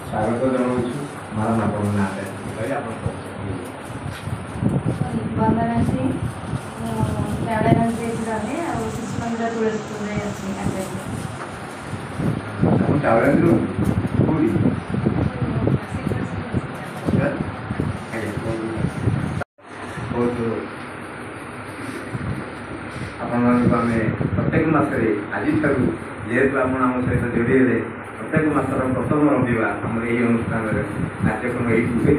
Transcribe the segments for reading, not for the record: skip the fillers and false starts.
स्वागत जनाऊँ मैडम आप वंदना सिंह शिशु मंदिर तुलसीपुर प्रत्येक मसरे आज जेहेतु आप सहित जोड़ी प्रत्येक मसर प्रथम रविवार आम यही अनुष्ठान कार्यक्रम यही हुए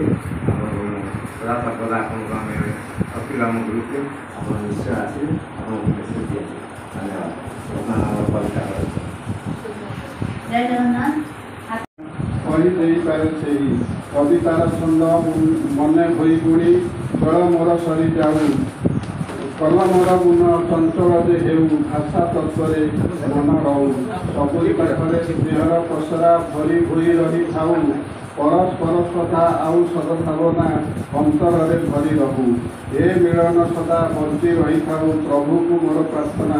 सदा सर्वदा आपको आम रखिल आम ग्रुप आप निश्चय आसे मेसेज दिए धन्यवाद। जय जगन्नाथ। कवितार छंद मने भई गुणी जल मोर सरी जाऊ कल मोर गुण चंचल जे हेउ भाषा तत्वरे मन रहू सबुरी पाखरे स्नेहर पसरा भरी भई रही थाऊ परस्पर सदा आउ सदभावना अंतरे भरी रहू ए मिलन सदा बंची रही थाऊ प्रभु को मोर प्रार्थना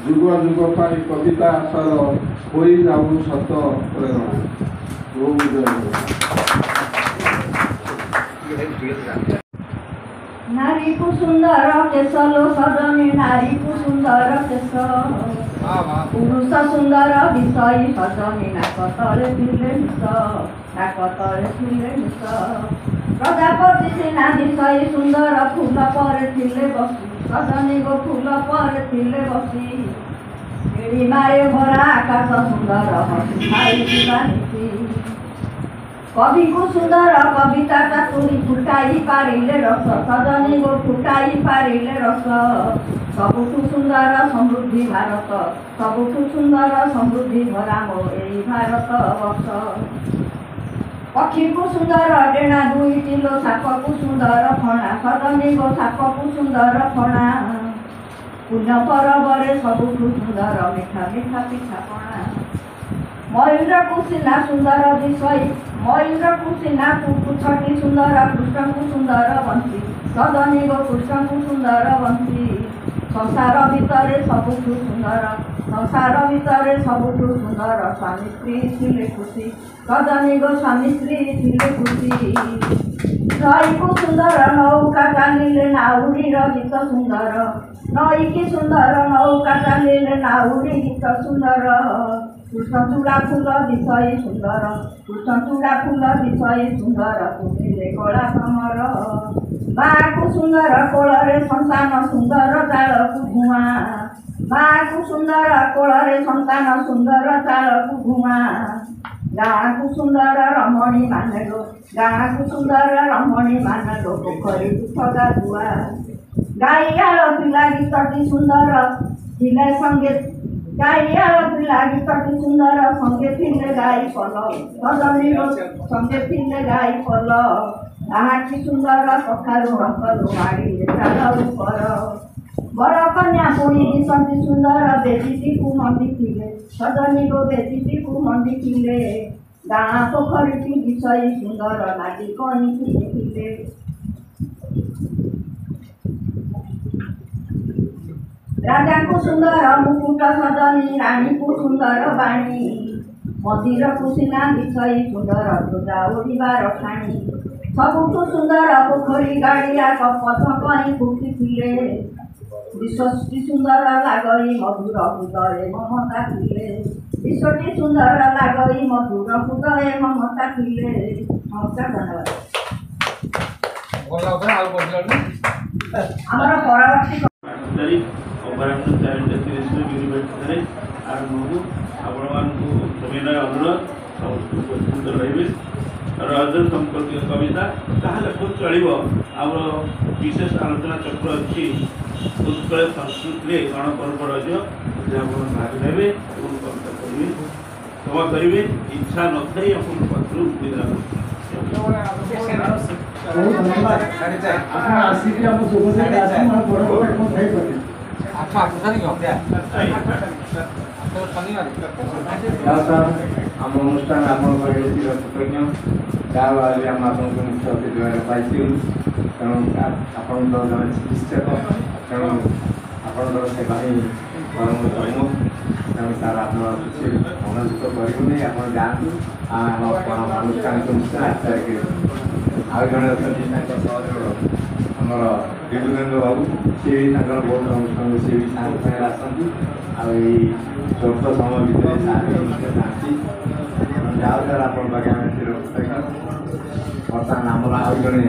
जुग जुग पाई कविता आसर हो जाऊ सत प्रेरणा। नारी को सुंदर केश लो सजनी नारी को सुंदर केश पुरुष सुंदर विषय सजनी नाक तले थिले निश प्रजापति सेना विषय सुंदर फूल पर थिले बसी सजनी गो फूल पर थिले बसी एड़ी मारे भरा आकाश सुंदर हसी खाई दिवानी कवि को सुंदर कविता तुरी फुटाई पारिले रस सजनी गो फुटाई पारिले रस सबुठु सुंदर समृद्धि भारत सबुठु सुंदर समृद्धि भरा मो एई भारत वर्ष पक्षी को सुंदर डेणा दुई किलो साप को सुंदर फणा सजनी गो साप को सुंदर फणा पुण्य परबरे सबुठु सुंदर मिठा मिठा पिठा पणा मयूर को सीना सुंदर विषय मयूर को सीना पुछटी सुंदर कृष्ण को सुंदर बंशी सजनी गो कृष्ण को सुंदर बंशी संसार भितरे सबुठु सुंदर संसार भितरे सबुठु सुंदर स्वामी स्त्री थिले खुशी सजनी गो स्वामी स्त्री थिले खुशी नई को सुंदर नौका चालिले नाउरी गीत सुंदर नई की सुंदर नौका चालिले नाउरी गीत सुंदर कृष्ण चूड़ा फूल विषय सुंदर कृष्ण चूड़ा फूल विषय सुंदर तुमिले कला समर माँ को सुंदर कोଳରେ संतान सुंदर चाल को धुआं माँ को सुंदर कोଳରେ संतान सुंदर चाल को धुआं गाँ को सुंदर रमणी मानलो गाँ को सुंदर रमणी मानलो पोखरी दुख गाधुआ गाइयाल पिला गीतटी सुंदर थिले संगे गाइयाल पिला गीतटी सुंदर संगे थिले गाई पल सजनी संगे थिले गाई पल आहाटी सुंदर कखारू हकलु माड़ी चाल ऊपर बर कन्या पुणी दिशंती सुंदर बेदीटी को मंडी थिले सजनी गो बेदीटी को मंडी थिले गाँ पोखरी विषय सुंदर नाटी कणी थिले राजा को सुंदर मुकुट सजनी रानी को सुंदर बाणी मंदिर को सीना विषय सुंदर ध्वजा उड़ीबार ठाणी सबुठु सुंदर पोखरी गाड़िया पथ कहीं फुटी थिले विश्वटी सुंदर लागई मधुर हृदय ममता थिले विश्वटी सुंदर लागई मधुर हृदय ममता थिले। नमस्कार धन्यवाद। आमर परवर्ती अपराह्न 4:30 आरंभ हो आपण सविनय अनुरोध उपस्थित रही रज संपर्क कविता ताहले खूब चलो आम विशेष आलोचना चक्र अच्छी उत्कल संस्कृति गणपर्व रज भाग ने कविता करेंगे क्षमा करेंगे इच्छा न थी अपन पत्र विदा आम अनुष्ठान आपण कृतज्ञ जहाँ आम आप मुख्य अतिथि पाई तेणु आपण जन चिकित्सक तेणु आपण सेवा ही परम धर्म ତେଣୁ ସାର୍ ଆପଣ କିଛି ମନୋଯୁକ୍ତ କରିବୁନି, ଆପଣ ଯାଆନ୍ତୁ। ଆମ ଅନୁଷ୍ଠାନକୁ ନିଶ୍ଚୟ 8 ତାରିଖରେ ଆଉ ଜଣେ ଅଛନ୍ତି ତାଙ୍କ ସହଯୋଗ ଆମର ବିଭୁନେନ୍ଦ୍ର ବାବୁ, ସିଏ ବି ତାଙ୍କର ବହୁତ ଅନୁଷ୍ଠାନ ସିଏ ବି ସାର୍ ସାଙ୍ଗରେ ଆସନ୍ତି। ଆଉ ଏଇ ସ୍ୱଳ୍ପ ସମୟ ଭିତରେ ସାର୍ ଯାଆନ୍ତି। ଯାଉ ସାର୍ ଆପଣଙ୍କ ପାଖେ ଆମେ ବର୍ତ୍ତମାନ ଆମର ଆଉ ଜଣେ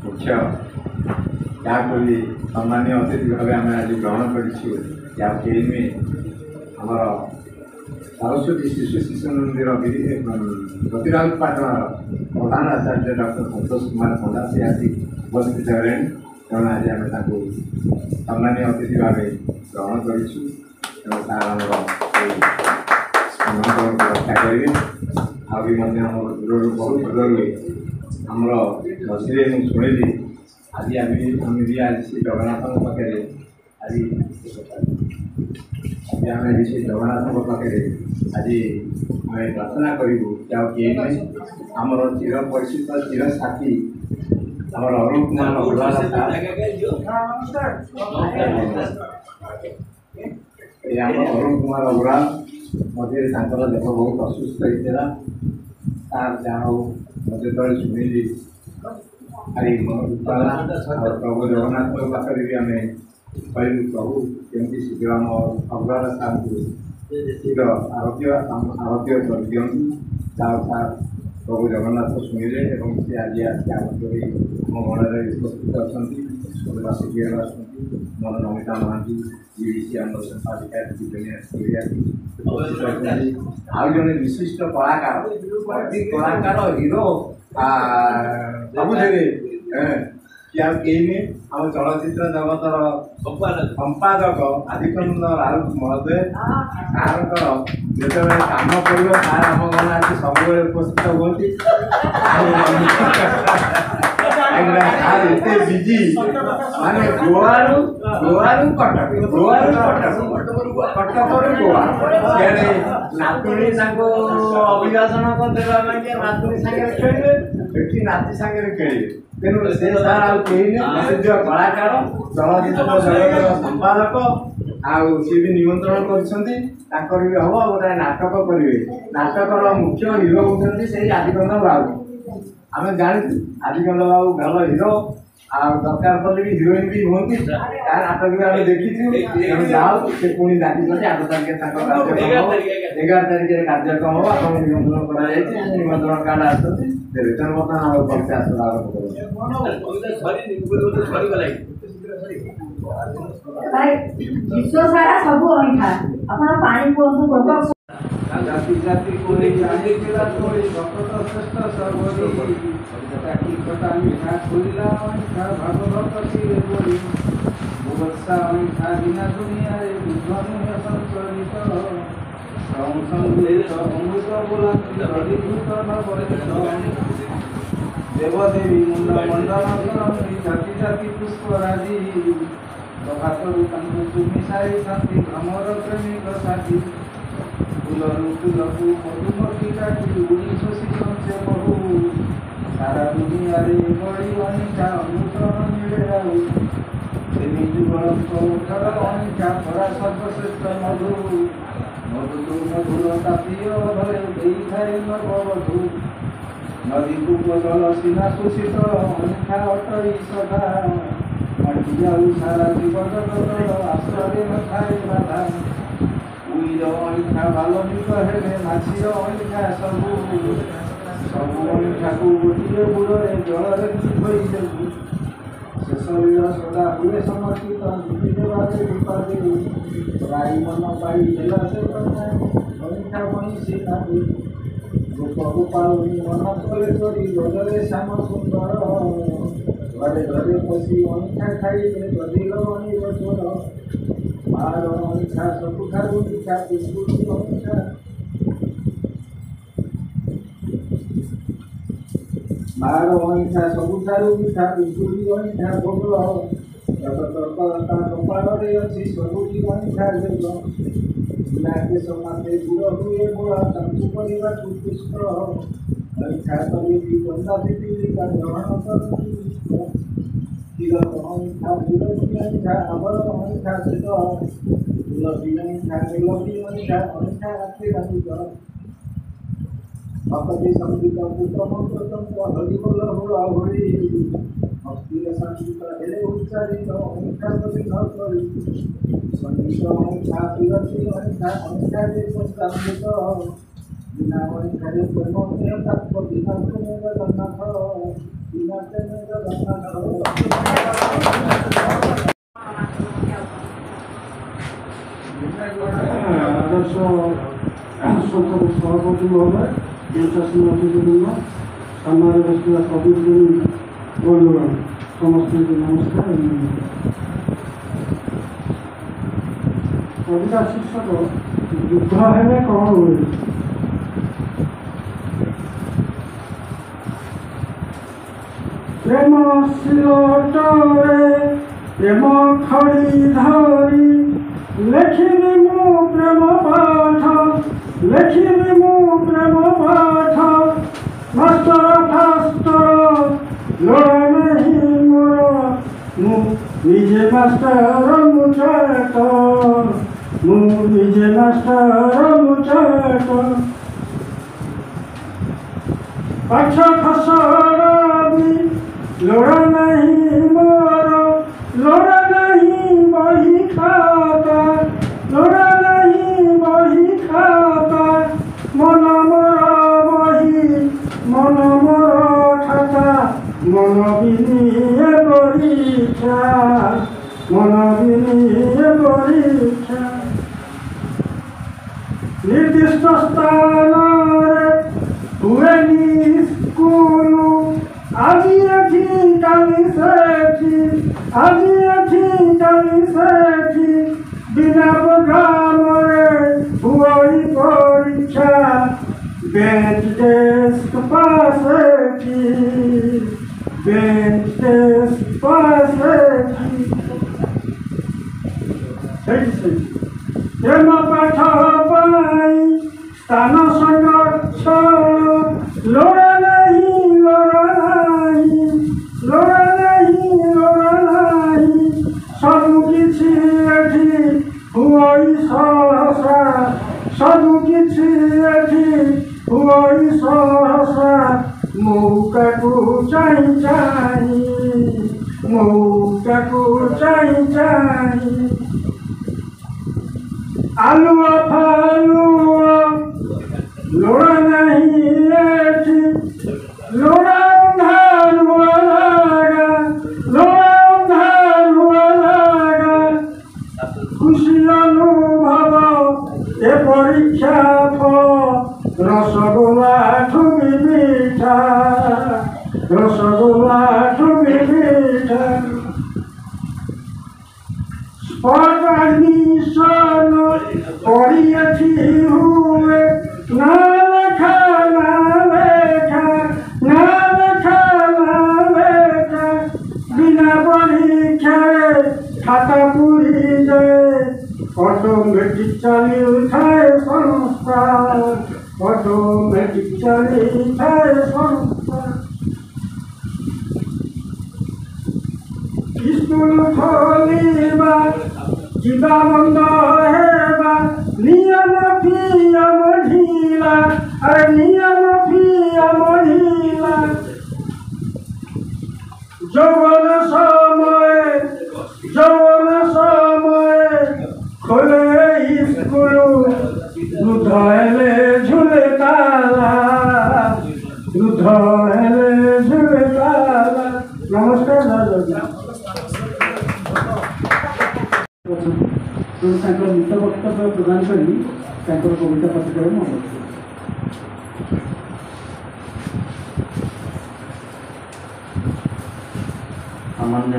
ମୁଖ୍ୟ ଯାହାକୁ ବି ସମ୍ମାନୀୟ ଅତିଥି ଭାବେ ଆମେ ଆଜି ଗ୍ରହଣ କରିଛୁ, ଯାହାକୁ କେହି ନୁହେଁ ଆମର ସରସ୍ୱତୀ ଶିଶୁ ମନ୍ଦିର ପ୍ରତିରାଜ ପାଟଣାର ପ୍ରଧାନ ଆଚାର୍ଯ୍ୟ ଡକ୍ଟର ସନ୍ତୋଷ କୁମାର ପଣ୍ଡା ସେ ଆଜି ଉପସ୍ଥିତ ହେଲେଣି। ତେଣୁ ଆଜି ଆମେ ତାଙ୍କୁ ସମ୍ମାନୀୟ ଅତିଥି ଭାବେ ଗ୍ରହଣ କରିଛୁ। ତେଣୁ ସାର୍ ଆମର ରକ୍ଷା କରିବେ। ଆଉ ବି ମଧ୍ୟ ଆମର ଦୂରରୁ ବହୁତ ଦୂରରୁ ଆମର ମଝିରେ ମୁଁ ଶୁଣିଲି ଆଜି ଆମେ ବି ଆଜି ଶ୍ରୀ ଜଗନ୍ନାଥଙ୍କ ପାଖରେ ଆଜି ଆମେ ବି ଶ୍ରୀ ଜଗନ୍ନାଥଙ୍କ ପାଖରେ ଆଜି ଆମେ ପ୍ରାର୍ଥନା କରିବୁ। ଯାଉ କିଏ ନାହିଁ ଆମର ଚିର ପରିଚିତ ଚିର ସାଥୀ ଆମର ଅରୁଣ କୁମାର ଅଗ୍ରୱାଲ ଏ ଆମର ଅରୁଣ କୁମାର ଅଗ୍ରୱାଲ ମଝିରେ ତାଙ୍କର ଦେହ ବହୁତ ଅସୁସ୍ଥ ହେଇଥିଲା। ତାର ଯାହା ହଉ ମୋତେ ଯେତେବେଳେ ଶୁଣିଲି ଭାରି ମନ ଦୁଃଖ ହେଲା। ଆଉ ପ୍ରଭୁ ଜଗନ୍ନାଥଙ୍କ ପାଖରେ ବି ଆମେ କହିଲୁ ପ୍ରଭୁ କେମିତି ଶୀଘ୍ର ଆମ ଅଗ୍ରୱାଲ ସାର୍ଙ୍କୁ ଶୀଘ୍ର ଆରୋଗ୍ୟ କରିଦିଅନ୍ତୁ। ତାର ସାର୍ ପ୍ରଭୁ ଜଗନ୍ନାଥ ଶୁଣିଲେ ଏବଂ ସେ ଆଜି ଆସି ଆମ ଆମ ଗଣରେ ଉପସ୍ଥିତ ଅଛନ୍ତି। ସୁବାସୀ ବିହାର ଅଛନ୍ତି, ମୋର ନମିତା ମହାନ୍ତି BBC ଆମର ସମ୍ପାଦିକା ଉପସ୍ଥିତ ଅଛନ୍ତି। ଆଉ ଜଣେ ବିଶିଷ୍ଟ କଳାକାର କଳାକାର ହିରୋ ସବୁଥିରେ କି ଆଉ କେହି ନୁହେଁ ଆମ ଚଳଚ୍ଚିତ୍ର ଜଗତର ସମ୍ପାଦକ ଆଦିତ୍ୟ ରାଉତ ମହୋଦୟ। ସାର୍ଙ୍କର ଯେତେବେଳେ କାମ କରିବ ସାର୍ ଆମ ଗଣ ଆସି ସବୁବେଳେ ଉପସ୍ଥିତ ହୁଅନ୍ତି। ସାର୍ ଏତେ ବିଜି ମାନେ ଗୋଆରୁ କଟକରୁ ଗୋଆ ସିଆଡ଼େ ନାତୁଣୀ ତାଙ୍କୁ ଅଭିଭାଷଣ କରିଦେବା ପାଇଁ ନାତୁଣୀ ସାଙ୍ଗରେ ଖେଳିବେ, ଏଠି ନାତି ସାଙ୍ଗରେ ଖେଳିବେ। ତେଣୁ ସେ ସାର୍ ଆଉ କେହି ନୁହେଁ ପ୍ରସିଦ୍ଧ କଳାକାର ଚଳଚ୍ଚିତ୍ର ଜଗତର ସମ୍ପାଦକ। ଆଉ ସିଏ ବି ନିମନ୍ତ୍ରଣ କରିଛନ୍ତି, ତାଙ୍କର ବି ହବ ଗୋଟେ ନାଟକ କରିବେ। ନାଟକର ମୁଖ୍ୟ ହିରୋ ହେଉଛନ୍ତି ସେଇ ଆଦିକନ୍ଦ ବାବୁ। ଆମେ ଜାଣିଛୁ ଆଦିକନ୍ଦ ବାବୁ ଭଲ ହିରୋ, ଆଉ ଦରକାର ପଡ଼ିଲେ ବି ହିରୋଇନ୍ ବି ହୁଅନ୍ତି। ତା ନାଟକ ବି ଆମେ ଦେଖିଛୁ। ତେଣୁ ଯାଉ ସେ ପୁଣି ଡାକିଛନ୍ତି 8 ତାରିଖରେ ତାଙ୍କ କାର୍ଯ୍ୟକ୍ରମ ହବ, 11 ତାରିଖରେ କାର୍ଯ୍ୟକ୍ରମ ହବ। ଆପଣଙ୍କୁ ନିମନ୍ତ୍ରଣ କରାଯାଇଛି, ନିମନ୍ତ୍ରଣ କାର୍ଡ ଆସୁଛନ୍ତି ଦେବେ। ତେଣୁ ବର୍ତ୍ତମାନ ଆମର କବିତା ଆସିଲା ଆରମ୍ଭ କରୁଛୁ। ବିଶ୍ୱ ସାରା ସବୁ ଅଇଁଠା, ଆପଣ ପାଣି କୁହନ୍ତୁ ଗୋବ ଜାତି ଜାତି କୋଳି ଜାଣିଥିଲା କୋଳି ଭକତ ଶ୍ରେଷ୍ଠ ସର୍ବରୀ ଚାକି ଖଟା ମିଠା ଖୋଲିଲା ଅଇଁଠା ଭାଗବତ ସିଏ ବୋଳି ବର୍ଷା ଅଇଁଠା ବିନା ଦୁନିଆରେ ବୁଦ୍ଧ ନୁହେଁ ସଞ୍ଚରିତ ସଂସଙ୍ଗୀତ ଅମୃତ ବୋଲାନ୍ତି ହରିଭୂତ ନବରିତ ଦେବଦେବୀ ମୁଣ୍ଡ ମଣ୍ଡନ କରନ୍ତି ଜାତି ଜାତି ପୁଷ୍ପରାଜି ପ୍ରଭାତରୁ ତାଙ୍କୁ ଚୁମି ସାରିଥାନ୍ତି ଭ୍ରମର ପ୍ରେମିକ ସାଥୀ ଫୁଲରୁ ଫୁଲକୁ ମଧୁମକ୍ଷୀ କାଟି ଉଡ଼ି ଶୋଷି ସଞ୍ଚେ ବହୁ ସାରା ଦୁନିଆରେ ବଳି ଅନିଶା ଅନୁସରଣ ମିଳେ ଆଉ ସେମି ଯୁଗଳଙ୍କ ଉଠର ଅନିଶା ଭରା ସର୍ବଶ୍ରେଷ୍ଠ ମଧୁ ମଧୁରୁ ମଧୁର ତାପୀୟ ଭରେ ଦେଇଥାଏ ନବବଧୂ ନଦୀକୁ ଜଳ ସିନା ଶୋଷିତ ଅନିଶା ଅଟଳି ସଦା ମାଟି ଯାଉ ସାରା ଜୀବଜଗତର ଆଶ୍ରରେ ନଥାଏ ବାଧା ଉଇର ଅଇଁଠା ବାଲମିକ ହେଲେ ମାଛିର ଅଇଁଠା ସବୁ ଅଇଁଠାକୁ ଗୋଟିଏ ବୁଡ଼ରେ ଜଳରେ ଧୋଇଦେବୁ ଶେଷ ଲୀଳ ସଦା ହୁଏ ସମର୍ପିତ ନୀତି ଦେବାରେ ବିପାଦେ ରାଇ ମନ ପାଇ ହେଲା ସେ ଅଇଁଠା ମଣିଷୀ ନାଦେ ଗୋପ ଗୋପାଳୁନି ମନ କଲେ କରି ଗଜରେ ଶ୍ୟାମ ସୁନ୍ଦର ଘରେ ଘରେ ପଶି ଅଇଁଠା ଖାଇଲେ ଗଦିର ଅଣିବ ଚୋର ମାର ଅଇଁଠା ସବୁଠାରୁ ମିଠା ପିଙ୍କୁଡ଼ି ଅଇଁଠା ମାର ଅଇଁଠା ସବୁଠାରୁ ମିଠା ପିଙ୍କୁଡ଼ି ଅଇଁଠା ଭୋଗ ଜଗତର କପାଳରେ ଅଛି ସବୁଠି ଅଇଁଠା ଯୋଗ ପିଲାକେ ସମାତେ ଦୂର ହୁଏ ବୋଳା ତାଙ୍କୁ କରିବାକୁ ପୁଷ୍ଟ ଅଇଁଠା କରିବି ବନ୍ଦା ପିପିଲିକା ଗ୍ରହଣ କରନ୍ତି କ୍ଷୀର ଅଇଁଠା ବିରତି ଅଇଁଠା ଆମର ଅଇଁଠା ଶେଷ ଅପତି ସଂଗୀତ ପୁତ୍ର ମନ୍ତ୍ର ତନ୍ତ୍ର ହରି ବୋଲ ହୁଳ ହୁଳି ଭକ୍ତିର ସଂଗୀତ ହେଲେ ଉଚ୍ଚାରିତ ଅହିଂସା ପ୍ରତିଘ କରି ସଙ୍ଗୀତ ଅହିଂସା ବିରତି ଅହିଂସା ଯେ ସଂସ୍ଥାନିତ ବିନା ଅହିଂସାରେ ପ୍ରେମ ସ୍ନେହ ପ୍ରାପ୍ତ ବିନା ପ୍ରେମେ ଜଗନ୍ନାଥ ବିନା ପ୍ରେମେ ଜଗନ୍ନାଥ। ଆଦର୍ଶ ସଂସଦ ସଭାପତି ମହୋଦୟ ଶାସନ ଅତିଥିବୃନ୍ଦ ସାମ୍ନାରେ ବସିଥିବା କବିପ୍ରେମୀ ବନ୍ଧୁଗଣ ସମସ୍ତଙ୍କୁ ନମସ୍କାର। କବିତା ଶୀର୍ଷକ ଯୁଦ୍ଧ ହେଲେ କ'ଣ ହୁଏ। ପ୍ରେମ ଶିରୋଟରେ ପ୍ରେମ ଖଡ଼ି ଧରି ଲେଖିବି ମୁଁ ପ୍ରେମ ପାଠ ଲେଖିବି ମୁଁ ପ୍ରେମ ପାଠ ମାଷ୍ଟର ଫାଷ୍ଟର ଲୋଡ଼ା ନାହିଁ ମୋର ମୁଁ ନିଜେ ମାଷ୍ଟର ମୁଚାଟ ମୁଁ ନିଜେ ମାଷ୍ଟର ମୁଚାଟ ପାଠ ଖସଡ଼ା ବି ଲୋଡ଼ା ନାହିଁ ମୋର ଲୋଡ଼ା ନାହିଁ ବହି ଖାତା ଲୋଡ଼ା ନାହିଁ ବହି ଖାତା ମନ ମୋର ବହି ମନ ମୋର ଖାତା ମନ ବିନିଏ ପରୀକ୍ଷା ମନ ବିନିଏ ପରୀକ୍ଷା ନିର୍ଦ୍ଦିଷ୍ଟ ସ୍ଥାନରେ ହୁଏନି ସ୍କୁଲ ଆଜି ଏଠି କାଲି ସେଠି ଆଜି ଏଠି କାଲି ସେଠି ବିନା ପ୍ରୋଗ୍ରାମରେ ହୁଏ ପରୀକ୍ଷା ବେଞ୍ଚ ଡେସ୍କ ପାସ୍ ଏଠି ବେଞ୍ଚ ଡେସ୍କ ପାସ୍ ଏଠି ସେଇଠି ପ୍ରେମ ପାଠ ପାଇଁ ସ୍ଥାନ ସଂଘର୍ଷ ଲୋଡ଼ା ନାହିଁ ଲୋଡ଼ା ନାହିଁ ଲୋଡ଼ା ନାହିଁ ଲୋଡ଼ା ନାହିଁ ସବୁ କିଛି ଏଠି ହୁଏ ସହସା ସବୁ କିଛି ଏଠି ହୁଏ ସହସା ମୌକାକୁ ଚାହିଁ ଚାହିଁ ମୌକାକୁ ଚାହିଁ ଚାହିଁ ଆଲୁଅ ଫାଲୁଅ ଲୋଡ଼ା ନାହିଁ ଏଠି ଲୋଡ଼ା ଅନ୍ଧାରୁଆ ଲାଗା ଲୋଡ଼ା ଅନ୍ଧାରୁଆ ଲାଗା ଖୁସି ଅନୁଭବ ଏ ପରୀକ୍ଷା ଫଳ ରସଗୋଲାଠୁ ବି ମିଠା ରସଗୋଲାଠୁ ବି ମିଠା ସ୍ପଟ ଆଡମିଶନ ପଢ଼ି ଏଠି ହୁଏ ନା ଲେଖା ନା ଲେଖା ନା ଲେଖା ନା ଲେଖା ବିନା ପରୀକ୍ଷାରେ ଖାତା ପୁରିଯାଏ ଅଟୋମେଟିକ୍ ଚାଲିଥାଏ ସଂସ୍ଥା ଅଟୋମେଟିକ୍ ଚାଲିଥାଏ ସଂସ୍ଥା ସ୍କୁଲ ଖୋଲିବା ଯିବା ବନ୍ଦ ହେବା ନିୟମ ଫିୟମ ଢିଲା ଆରେ ନିୟମ ଫିୟମ ଢିଲା ଯୌବନ ସମୟ ଖୋଲେ ସ୍କୁଲ ବୃଦ୍ଧ ହେଲେ ଝୁଲେ ତାଲା ବୃଦ୍ଧ ହେଲେ ଝୁଲେ ତାଲା। ନମସ୍କାର ତାଙ୍କର ଗୀତ ବକ୍ତବ୍ୟ ପ୍ରଦାନ କରି ତାଙ୍କର କବିତା ପାଠ କରି ମୁଁ ସାମାନ୍ୟ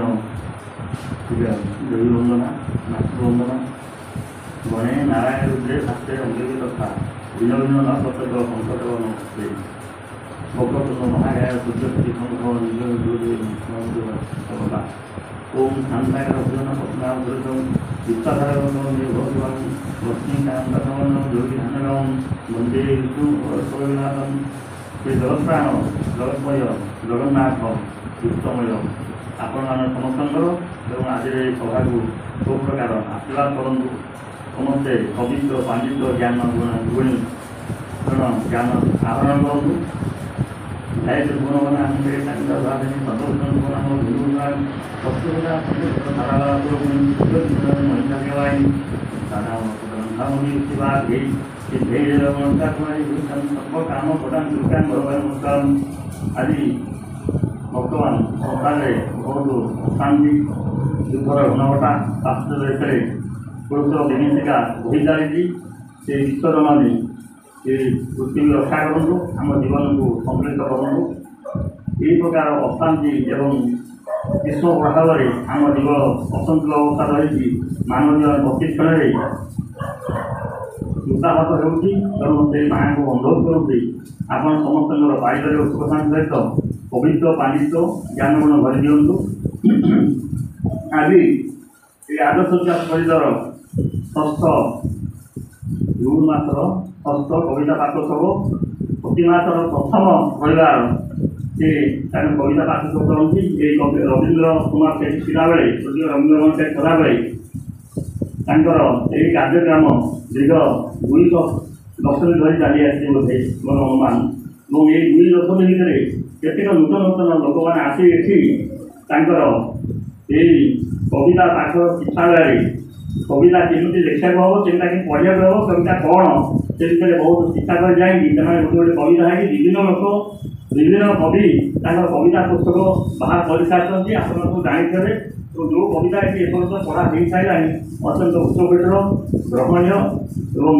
ଦେବୀ ବନ୍ଦନା ମାତୃବନ୍ଦନା ଗଣେ ନାରାୟଣ ରୁଦ୍ରେ ଶାସ୍ତ୍ରେ ଅଙ୍ଗୀ ତଥା ଭିନ୍ନ ଭିନ୍ନ ନ ପ୍ରତ୍ୟେକ ସଂକଟ ନମସ୍ତେ ଭଗବତ ମହାଗାୟ ସୂର୍ଯ୍ୟପତି ସଂଘ ସର୍ବଦା ओम शांताय रघुवन पद्मावृतम युक्ताधारवन्दं भगवान लक्ष्मीकान्तकवन्दं योगिधानगं वन्दे विष्णुपरशुनाथं श्री जगत्प्राण जगतमय जगन्नाथ युक्तमय ଆପଣମାନେ ସମସ୍ତଙ୍କର ଏବଂ ଆଜିର ଏହି ସଭାକୁ ସବୁ ପ୍ରକାର ଆଶୀର୍ବାଦ କରନ୍ତୁ ସମସ୍ତେ ପବିତ୍ର ପାଣ୍ଡିତ ଜ୍ଞାନ ଗୁଣି ଜ୍ଞାନ ଆହରଣ କରନ୍ତୁ। ଲାଇଫ୍ ଗୁଣମାନ ଆମେ ତାଙ୍କ ଭାବେ ସଦସ୍ୟ ଗୁଣ ଆମ ଗୁରୁଗୁଣ ସତ୍ୟତା ମହିଳା କେବାଇ ଥିବା ସର୍ବ କାମ ପ୍ରଦାନ ଦୁର୍ଗାନ ଭଗବାନ ନମସ୍କାର। ଆଜି ବର୍ତ୍ତମାନ ସଂସାରରେ ବହୁତ ଅଶାନ୍ତି ଯୁଦ୍ଧର ଘନଘଟା ବାସ୍ତବ ଭିତରେ ପୁରୁଷ ବିଭୀଷିକା ବହି ଚାଲିଛି। ସେ ଈଶ୍ୱରମାନେ ସେ ପୃଥିବୀ ରକ୍ଷା କରନ୍ତୁ, ଆମ ଜୀବନକୁ ସମ୍ମିଳିତ କରନ୍ତୁ। ଏହି ପ୍ରକାର ଅଶାନ୍ତି ଏବଂ ବିଶ୍ୱ ପ୍ରଭାବରେ ଆମ ଜୀବ ଅସନ୍ତୁଳ ଅବସ୍ଥା ରହିଛି। ମାନବୀୟ ପ୍ରତିକ୍ଷଣରେ ମୃତାହତ ହେଉଛି। ତେଣୁ ସେହି ମାଆଙ୍କୁ ଅନୁରୋଧ କରନ୍ତି ଆପଣ ସମସ୍ତଙ୍କର ବାଇରରେ ଉପସ୍ଥାନ ସହିତ ପବିତ୍ର ପାଣ୍ଡିତ ଜ୍ଞାନଗୁଣ ଭରି ଦିଅନ୍ତୁ। ଆଜି ଏହି ଆଦର୍ଶ ଶରୀରର ଷଷ୍ଠ ଜୁନ୍ ମାସର ଷଷ୍ଠ କବିତା ପାଠ ସବୁ ପ୍ରତି ମାସର ପ୍ରଥମ ରବିବାର ସେ ତାଙ୍କ କବିତା ପାଠ ସବୁ କରନ୍ତି। ଏହି ରବୀନ୍ଦ୍ର କୁମାର ସେଠି ଥିଲାବେଳେ ସ୍ୱର୍ଗୀୟ ରବୀନ୍ଦ୍ର କୁମାର ସେଠି ଥିଲାବେଳେ ତାଙ୍କର ଏହି କାର୍ଯ୍ୟକ୍ରମ ଦୀର୍ଘ 2 ଦଶନ୍ଧି ଧରି ଚାଲି ଆସିଛି ବୋଧେ ମୋର ଅନୁମାନ। ଏବଂ ଏହି 2 ଦଶନ୍ଧି ଭିତରେ କେତେକ ନୂତନ ନୂତନ ଲୋକମାନେ ଆସି ଏଠି ତାଙ୍କର ଏହି କବିତା ପାଠ ଶିକ୍ଷାଳୟରେ କବିତା କେମିତି ଲେଖିବାକୁ ହେବ, କେମିତି ପଢ଼ିବାକୁ ହେବ, କବିତା କ'ଣ ସେ ଭିତରେ ବହୁତ ଶିକ୍ଷା କରି ଯାଇକି ସେମାନେ ଗୋଟେ ଗୋଟେ କବିତା ହେଇକି ବିଭିନ୍ନ ଲୋକ ବିଭିନ୍ନ କବି ତାଙ୍କର କବିତା ପୁସ୍ତକ ବାହାର କରିସାରିଛନ୍ତି। ଆପଣ ସବୁ ଜାଣିଥିବେ। ଯେଉଁ କବିତା ଏଠି ଏପର୍ଯ୍ୟନ୍ତ ପଢ଼ା ହେଇସାରିଲାଣି ଅତ୍ୟନ୍ତ ଉଚ୍ଚକୋଟୀର ଗ୍ରହଣୀୟ ଏବଂ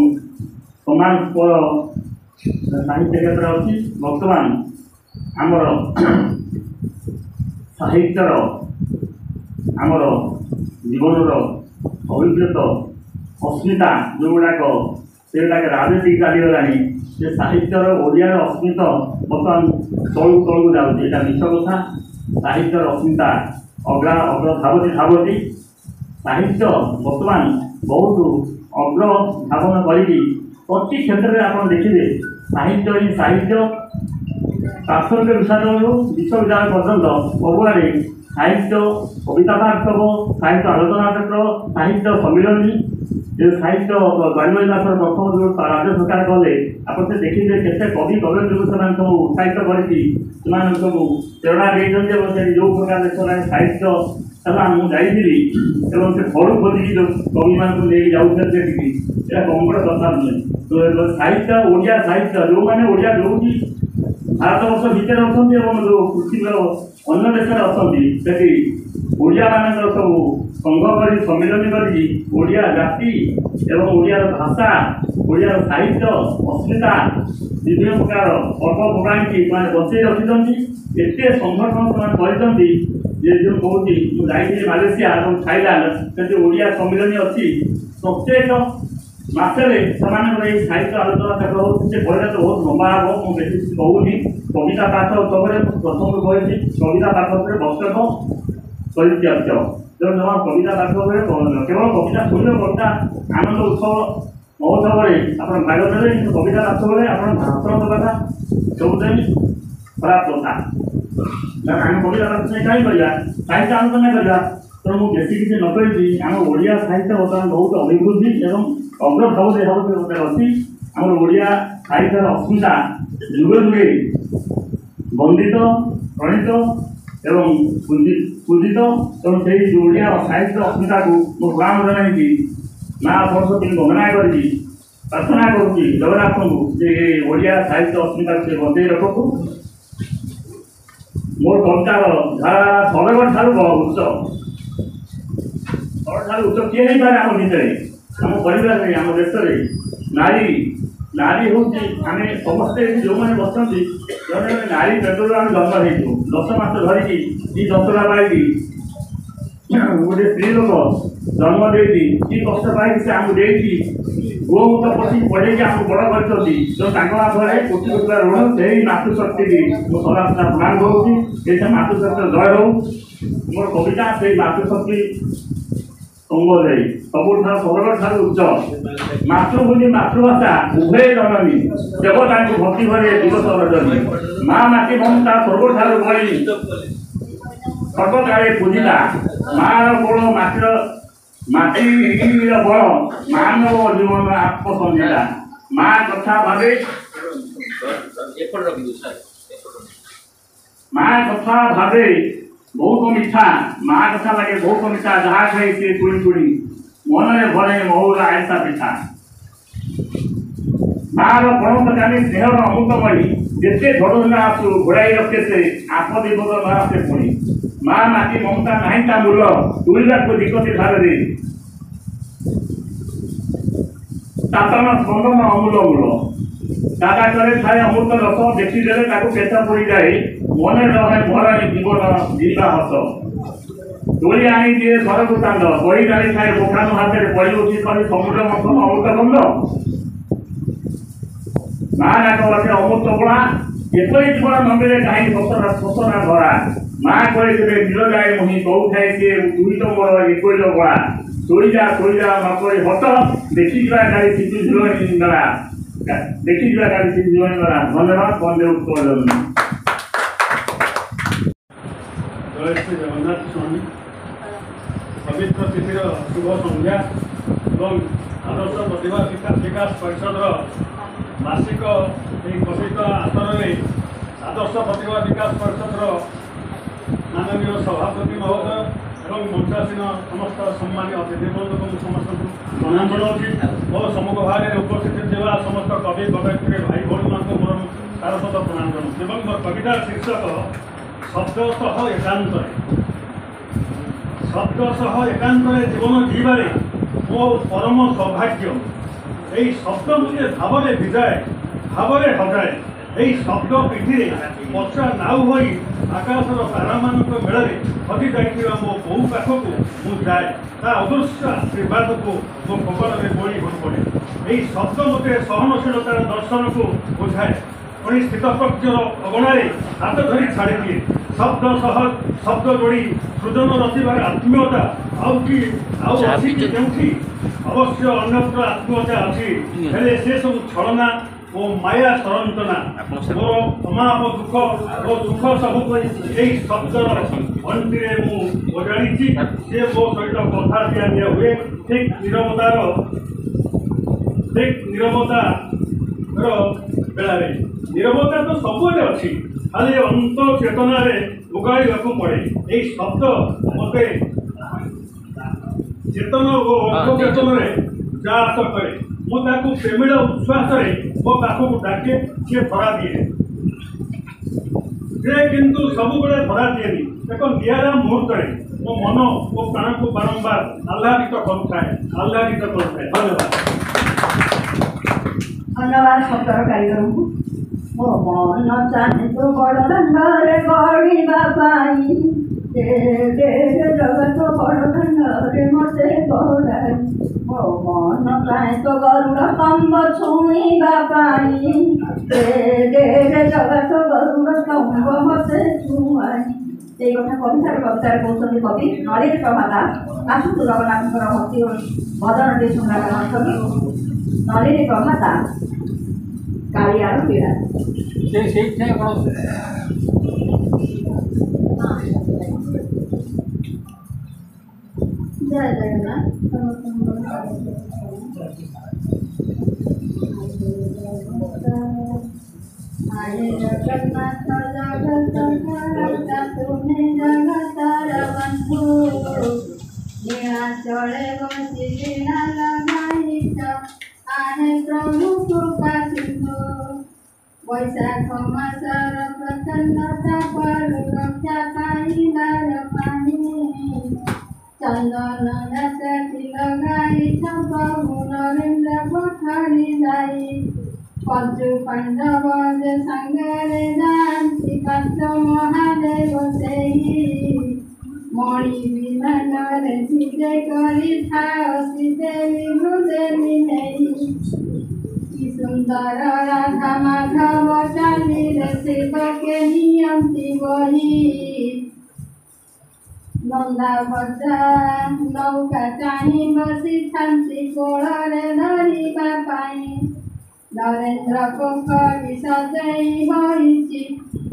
ସମାନ ସାହିତ୍ୟ କ୍ଷେତ୍ର ଅଛି। ବର୍ତ୍ତମାନ ଆମର ସାହିତ୍ୟର ଆମର ଜୀବନର ଅଭିଜ୍ଞତା ଅସ୍ମିତା ଯେଉଁଗୁଡ଼ାକ ସେଗୁଡ଼ାକ ରାଜନୀତି ଚାଲିଗଲାଣି। ସେ ସାହିତ୍ୟର ଓଡ଼ିଆର ଅସ୍ମିତା ବର୍ତ୍ତମାନ ତଳକୁ ତଳକୁ ଯାଉଛି। ଏଇଟା ମିଛ କଥା। ସାହିତ୍ୟର ଅସ୍ମିତା ଅଗ୍ର ଧାବତି ସାହିତ୍ୟ ବର୍ତ୍ତମାନ ବହୁତ ଅଗ୍ର ଧାବନ କରିକି ପ୍ରତି କ୍ଷେତ୍ରରେ ଆପଣ ଦେଖିବେ ସାହିତ୍ୟ ହିଁ ସାହିତ୍ୟ। ପ୍ରାଥମିକ ବିଦ୍ୟାଳୟରୁ ବିଶ୍ୱବିଦ୍ୟାଳୟ ପର୍ଯ୍ୟନ୍ତ ସବୁଆଡ଼େ ସାହିତ୍ୟ କବିତା ପାଠକ, ସାହିତ୍ୟ ଆଲୋଚନା କ୍ଷେତ୍ର, ସାହିତ୍ୟ ସମ୍ମିଳନୀ। ଯେଉଁ ସାହିତ୍ୟ ଜାନୁଆରୀ ମାସର ପ୍ରଥମ ଯେଉଁ ରାଜ୍ୟ ସରକାର କଲେ ଆପଣ ସେ ଦେଖିବେ କେତେ କବି କବୟତ୍ରୀକୁ ସେମାନେ ସବୁ ଉତ୍ସାହିତ କରିଛି। ସେମାନଙ୍କୁ ସବୁ ପ୍ରେରଣା ଦେଇଛନ୍ତି ଏବଂ ସେ ଯେଉଁ ପ୍ରକାର ସେମାନେ ସାହିତ୍ୟ ହେଲା ମୁଁ ଯାଇଥିଲି ଏବଂ ସେ ଘରୁ ଖୋଲିକି ଯେଉଁ କବିମାନଙ୍କୁ ନେଇକି ଯାଉଛନ୍ତି ସେଠିକି ଏଇଟା କମ୍ବଳ କଥା ନୁହେଁ। ସାହିତ୍ୟ ଓଡ଼ିଆ ସାହିତ୍ୟ ଯେଉଁମାନେ ଓଡ଼ିଆ ଯେଉଁଠି ଭାରତବର୍ଷ ଭିତରେ ଅଛନ୍ତି ଏବଂ ଯେଉଁ ପୃଥିବୀର ଅନ୍ୟ ଦେଶରେ ଅଛନ୍ତି ସେଠି ଓଡ଼ିଆମାନଙ୍କର ସବୁ ସଂଘ କରି ସମ୍ମିଳନୀ କରିକି ଓଡ଼ିଆ ଜାତି ଏବଂ ଓଡ଼ିଆର ଭାଷା ଓଡ଼ିଆର ସାହିତ୍ୟ ଅସ୍ମିତା ବିଭିନ୍ନ ପ୍ରକାର ପର୍ବପର୍ବାଣୀକି ସେମାନେ ବଞ୍ଚେଇ ରଖିଛନ୍ତି। ଏତେ ସଂଗଠନ ସେମାନେ କରିଛନ୍ତି ଯେ ଯେଉଁ କହୁଛି ମୁଁ ଯାଇଥିଲି ମାଲେସିଆ ଏବଂ ଥାଇଲାଣ୍ଡ ସେଠି ଓଡ଼ିଆ ସମ୍ମିଳନୀ ଅଛି। ପ୍ରତ୍ୟେକ ମାସରେ ସେମାନଙ୍କର ଏହି ସାହିତ୍ୟ ଆଲୋଚନା କ୍ଷେତ୍ର ହେଉଛି। ସେ କହିଲେ ତ ବହୁତ ଲମ୍ବା ହେବ, ମୁଁ ବେଶୀ କିଛି କହୁନି। କବିତା ପାଠ ଉତ୍ସବରେ ପ୍ରଥମରୁ କହିଛି କବିତା ପାଠ ଉପରେ ବକ୍ତବ୍ୟ ପରିତ୍ୟାଜ୍ୟ। ତେଣୁ ଜମା କବିତା ପାଠ ଉପରେ କେବଳ କବିତା ଶୁଣିବ, କବିତା ଆନନ୍ଦ ଉତ୍ସବ ମହୋତ୍ସବରେ ଆପଣ ଭାଗ ନେବେ, କିନ୍ତୁ କବିତା ପାଠ ବେଳେ ଆପଣ ଭାଷଣ କଥା ସବୁଦିନ ଖରାପ କଥା। ଆମେ କବିତା ପାଠ କାହିଁ କରିବା, ସାହିତ୍ୟ ଆଲୋଚନା କରିବା। ତେଣୁ ମୁଁ ବେଶୀ କିଛି ନ କହିଛି ଆମ ଓଡ଼ିଆ ସାହିତ୍ୟ ବର୍ତ୍ତମାନ ବହୁତ ଅଭିବୃଦ୍ଧି ଏବଂ ଅଗ୍ରଭାବରେ ଗୋଟେ ଅଛି। ଆମର ଓଡ଼ିଆ ସାହିତ୍ୟର ଅସ୍ମିତା ଯୁଗେ ଯୁଗେ ବନ୍ଦିତ ପ୍ରଣୀତ ଏବଂ ପୂଜିତ। ତେଣୁ ସେହି ଓଡ଼ିଆ ସାହିତ୍ୟ ଅସ୍ମିତାକୁ ମୁଁ ପ୍ରଣାମ ଜଣାଇକି ମା ସରସ୍ୱତୀ ବନ୍ଦନା କରିକି ପ୍ରାର୍ଥନା କରୁଛି ଜଗନ୍ନାଥଙ୍କୁ ଯେ ଓଡ଼ିଆ ସାହିତ୍ୟ ଅସ୍ମିତାକୁ ସେ ବଞ୍ଚେଇ ରଖନ୍ତୁ। ମୋର କବିତାର ଧାରା ସରଗ ଠାରୁ ଉଚ୍ଚ, ସବୁଠାରୁ ଉଚ୍ଚ କିଏ ହେଇପାରେ ଆମ ଭିତରେ, ଆମ ପରିବାରରେ, ଆମ ଦେଶରେ। ନାରୀ ହେଉଛି ଆମେ ସମସ୍ତେ ଯେଉଁମାନେ ବସନ୍ତି ଜଣେ ଜଣେ ନାରୀ ପେଟରୁ ଆମେ ଜନ୍ମ ହେଇଛୁ। 10 ମାସ ଧରିକି କି ଯନ୍ତ୍ରଣା ପାଇକି ଗୋଟେ ସ୍ତ୍ରୀ ଲୋକ ଜନ୍ମ ଦେଇଛି, କି କଷ୍ଟ ପାଇକି ସେ ଆମକୁ ଦେଇଛି। ଗୋମୁତ ପଶି ପଢ଼େଇକି ଆମକୁ ବଡ଼ କରିଛନ୍ତି। ଯେଉଁ ତାଙ୍କ ମାଧ୍ୟମରେ କୋଟି କୋଟି ଋଣ ସେହି ମାତୃଶକ୍ତିକି ମୁଁ ସଦାସଦା ପ୍ରଣାମ କରୁଛି। ସେ ମାତୃଶକ୍ତିର ଜୟ ହେଉ। ମୋର କବିତା ସେଇ ମାତୃଶକ୍ତି ସମ୍ବୋଧି ସବୁଠାରୁ ସବୁଠାରୁ ଉଚ୍ଚ। ମାତୃଭୂମି ମାତୃଭାଷା ଉଭୟ ଜନନୀ, ଦେବତାଙ୍କୁ ଭକ୍ତି ଭରେ ଦିବସ ରଜନୀ। ମା ମାଟି ମମତା ସବୁଠାରୁ ବଳି ସର୍ବକାଳେ ପୂଜିଲା। ମାର କୋଳ ମାଟିର ମାଟିର ବଳ ମାନବ ଜୀବନ ଆତ୍ମସଂହିତା ମା କଥା ଭାବେ ମା କଥା ଭାବେ ବହୁତ ମିଠା ମା କଥା ଲାଗେ ବହୁତ ମିଠା ଯାହା ଖାଇ ସିଏ ତୁଳି ତୁଳି ମନରେ ଭରେ ମହୁର ଆଇସା ପିଠା ମାର ପଣତକାନି ସ୍ନେହର ଅମୃତମଣି ଯେତେ ଝଡ଼ୁନା ଆସୁ ଘୋଡ଼ାଇ ରଖେ ସେ ଆପଦ ବିପଦ ନ ଆସେ ପୁଣି ମା ମାଟି ମମତା ନାହିଁ ତା ମୂଳ ତୁଳିବାକୁ ଦିଗତି ଧାରରେ ତାତନ ସ୍ପନ୍ଦନ ଅମୂଳ ମୂଳ ତା ଡାକରେ ଥାଏ ଅମୃତ ରସ ଦେଖିଦେଲେ ତାକୁ ପେଟ ପୋଡ଼ିଯାଏ ମନେ ରହେ ଭରାଣି ଜୀବନ ଯିବା ହସ ଦୋଳି ଆଣି ଦିଏ ଘରକୁ କାନ୍ଦ ବହି ଗାଳି ଥାଏ ବୋକାନ ହାତରେ ପଡ଼ି ଉଠି କରି ସମୁଦ୍ର ମନ୍ଥନ ଅମୃତ ବନ୍ଧ ମା ଡାକ ବାଟେ ଅମୃତ ଗୋଳା ଏପରି ଜୀବନ ନନ୍ଦିରେ କାହିଁ ଶୋଷଣା ଧରା ମା କରେ କେବେ ନୀଳ ଯାଏ ମୁହିଁ କହୁଥାଏ ସିଏ ଦୁଇଟ ମୋର ଏକୋଇଲ ଗୋଳା ତୋଳିଯା ନ କରି ହତ ଦେଖିଯିବା କାଲି ଶିଶୁ ଝିଲଣି ନେଲା ଦେଖିଯିବା କାଲି ଶିଶୁ ଝିଲଣି ନେଲା ଧନ୍ୟବାଦ ବନ୍ଦେ ଉତ୍କଳ ଜନନୀ। ଜୟ ଶ୍ରୀ ଜଗନ୍ନାଥ ସ୍ୱାମୀ ପବିତ୍ର ତିଥିର ଶୁଭ ସନ୍ଧ୍ୟା ଏବଂ ଆଦର୍ଶ ପ୍ରତିଭା ବିକାଶ ପରିଷଦର ମାସିକ ଏହି କଥିତ ଆସନରେ ଆଦର୍ଶ ପ୍ରତିଭା ବିକାଶ ପରିଷଦର ମାନନୀୟ ସଭାପତି ମହୋଦୟ ଏବଂ ମଞ୍ଚାସୀନ ସମସ୍ତ ସମ୍ମାନୀୟ ଅତିଥିବୃନ୍ଦଙ୍କୁ ସମସ୍ତଙ୍କୁ ପ୍ରଣାମ ଜଣାଉଛି ଓ ସମ୍ମୁଖ ଭାଗରେ ଉପସ୍ଥିତ ଥିବା ସମସ୍ତ କବି କବୟିତ୍ରୀ ଭାଇ ଭଉଣୀମାନଙ୍କୁ ମୋର ସାରସ୍ୱତ ପ୍ରଣାମ ଜଣାଉଛି ଏବଂ ମୋର କବିତାର ଶୀର୍ଷକ ଶବ୍ଦ ସହ ଏକାନ୍ତରେ ଜୀବନ ଜୀବାରେ ମୋ ପରମ ସୌଭାଗ୍ୟ এই শব্দ মুঝে ভাবরে ভিজায় ভাবরে হজায় এই শব্দ পিঠিরে পচা নাও হয়ে আকাশর তারাମାନଙ୍କ মেଳରେ ହଜି ଯାଇଥିବା ମୋ ବୋଉ ପାଖକୁ ମୁଁ ଯାଏ ତା ଅଦୃଶ୍ୟ ଆଶୀର୍ବାଦକୁ ମୋ କବଳରେ ବୋଳି ପଡ଼େ ଏହି ଶବ୍ଦ ମୋତେ ସହନଶୀଳତାର ଦର୍ଶନକୁ ବୁଝାଏ ପୁଣି ସ୍ଥିତପ୍ରଜ୍ଞର ଅଗଣାରେ ହାତ ଧରି ଛାଡ଼ିଦିଏ ଶବ୍ଦ ଯୋଡ଼ି ସୃଜନ ରଚିବାର ଆତ୍ମୀୟତା ଆଉ ଅଛି କି କେଉଁଠି ଅବଶ୍ୟ ଅନ୍ୟତ୍ର ଆତ୍ମୀୟତା ଅଛି ହେଲେ ସେ ସବୁ ଛଳନା ଓ ମାୟା ସରଞ୍ଚନା ମୋର ଅମାପ ଦୁଃଖ ଓ ସୁଖ ସବୁକୁ ଏହି ଶବ୍ଦର ଅଣ୍ଟିରେ ମୁଁ ବଜାଡ଼ିଛି ସେ ମୋ ସହିତ କଥା ଦିଆ ହୁଏ ଠିକ୍ ନିରବତାର ବେଳାରେ ନିରବତା ତ ସବୁବେଳେ ଅଛି ଖାଲି ଅନ୍ତ ଚେତନାରେ ଉଗାଳିବାକୁ ପଡ଼େ ଏହି ଶବ୍ଦ ମୋତେ ଚେତନ ଓ ଅନ୍ତଚେତନରେ ଯା ଆସ କରେ ମୁଁ ତାକୁ ପ୍ରେମିଳ ଉଚ୍ଛ୍ୱାସରେ ମୋ ପାଖକୁ ଡାକେ ସିଏ ଧରା ଦିଏ ସେ କିନ୍ତୁ ସବୁବେଳେ ଧରା ଦିଏନି ଏକ ନିଆରା ମୁହୂର୍ତ୍ତରେ ମୋ ମନ ଓ ପ୍ରାଣକୁ ବାରମ୍ବାର ଆହ୍ଲାଦିତ କରୁଥାଏ ଧନ୍ୟବାଦ ଶବ୍ଦର କାରିଗରଙ୍କୁ ମୋ ମନ ଚାହେଁ ତୁ ବଡ଼ ଦାଣ୍ଡରେ ଗଢ଼ିବା ପାଇଁ ଜଗତ ବଡ଼ ଦାଣ୍ଡରେ ମୋତେ ଗଢ଼ାଇ ମୋ ମନ ଚାହେଁ ତ ଗରୁଡ଼ ସ୍ତମ୍ଭ ଛୁଇଁବା ପାଇଁ ଜଗତ ଗରୁଡ଼ ସ୍ତମ୍ଭ ମୋତେ ଛୁଆଇ এই কথা কবিতার কৌশলী কবি নরেশ প্রভাতা আশুতু জগন্নাথଙ୍କର ଭକ୍ତି ଭଜନଟି ଶୁଣିବା କବି ନଳିନୀ ପ୍ରଭାତା କାଳିଆର ପୀଡ଼ା ଜୟ ଜଗନ୍ନାଥ आये जगन्नाथ जगत तुमे जगतर बंधु नीलाचले बसी लीला लगाईच आहे प्रभु कृपा सिंधु वैशाख मासर प्रचंडता पर रक्षा पाइबार पानी चंदन जाति लगाईच प्रभु नरेन्द्र पठारी जाई पंचु पांडव जे संगरे जानती कष्ट महादेव सेही मणि विमानरे सीते करी थाओ सीते विभुदेवी नहीं कि सुंदर राधा माधव चाली रे शिव के नियंती वही नंदा भद्रा नौका चाही बसी थांती कोଳରେ ଧରିବା ପାଇଁ नरेन्द्र पोखरी सजई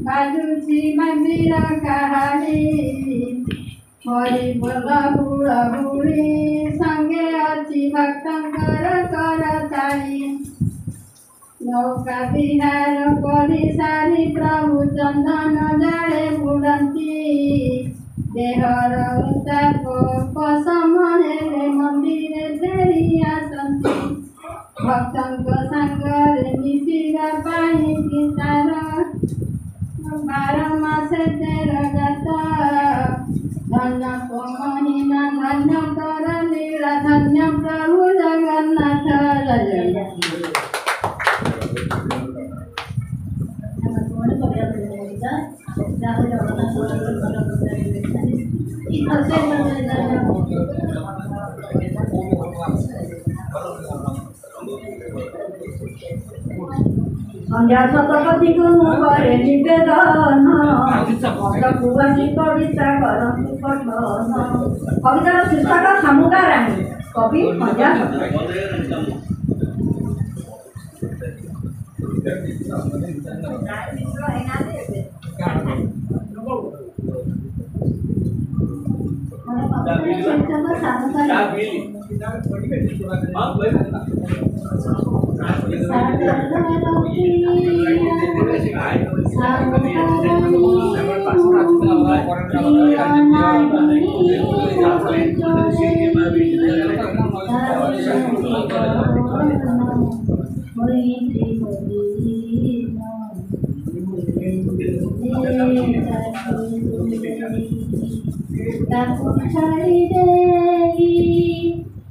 बाजुची मंदिर कहानी हरि बोल हुड़ा हुड़ी संगे अच्छी भक्तंकर कर तारी नौका विहार करी सारी प्रभु चंदन जाले बुड़ती देहर उताप पसम हेले मंदिर फेरी आसती भक्तंक सांगरे मिशिरा पाई गीतार 12 मासे 13 जात धन्य महिमा धन्य कर लीला धन्य प्रभु जगन्नाथ जय संध्या शतपथी को मुखरे निवेदन मधुवासी कविता करती पठन कवितार शीर्षक शामुका रानी कवि संध्या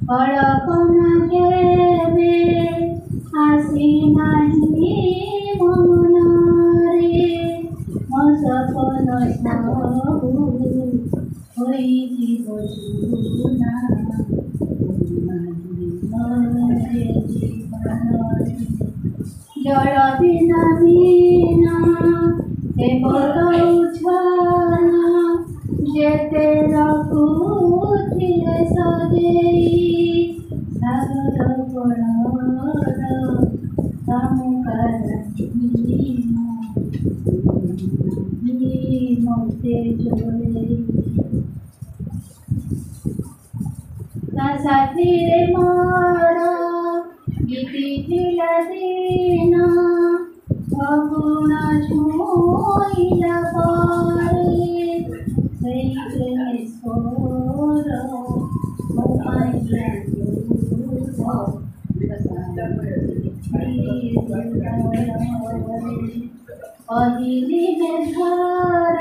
कल्पना केवे आसी नाही मन रे मो सपन सबु होई बसुना जल बिना बिना केवल उछना जेते रखुथिले सदेई सागर कोणर सामुकारानी मोते जोड़े साथी रे मोर गीति थिला दिन फगुण छुइला परे sei प्रेमेश्वर मो पाइला अहिली घर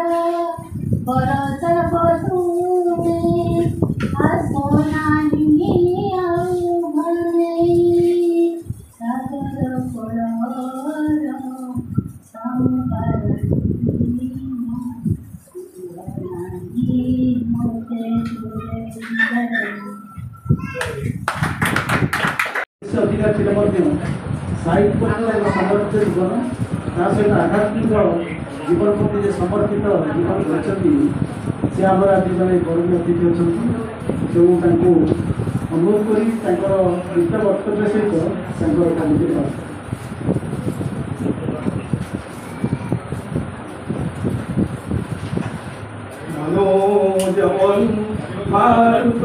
बरस बसुमे आसो नाही आउ भने सागर कोणर सामुकारानी अधिकार थे साहित्य समर्पित जीवन ता सहित आध्यात्मिक जीवन प्रति समर्पित जीवन कर से आम आज जन गौरव अतिथि अच्छा जो अनुरोध कर गीत वक्तव्य सहित कार्यक्रम मनोजवं मारुत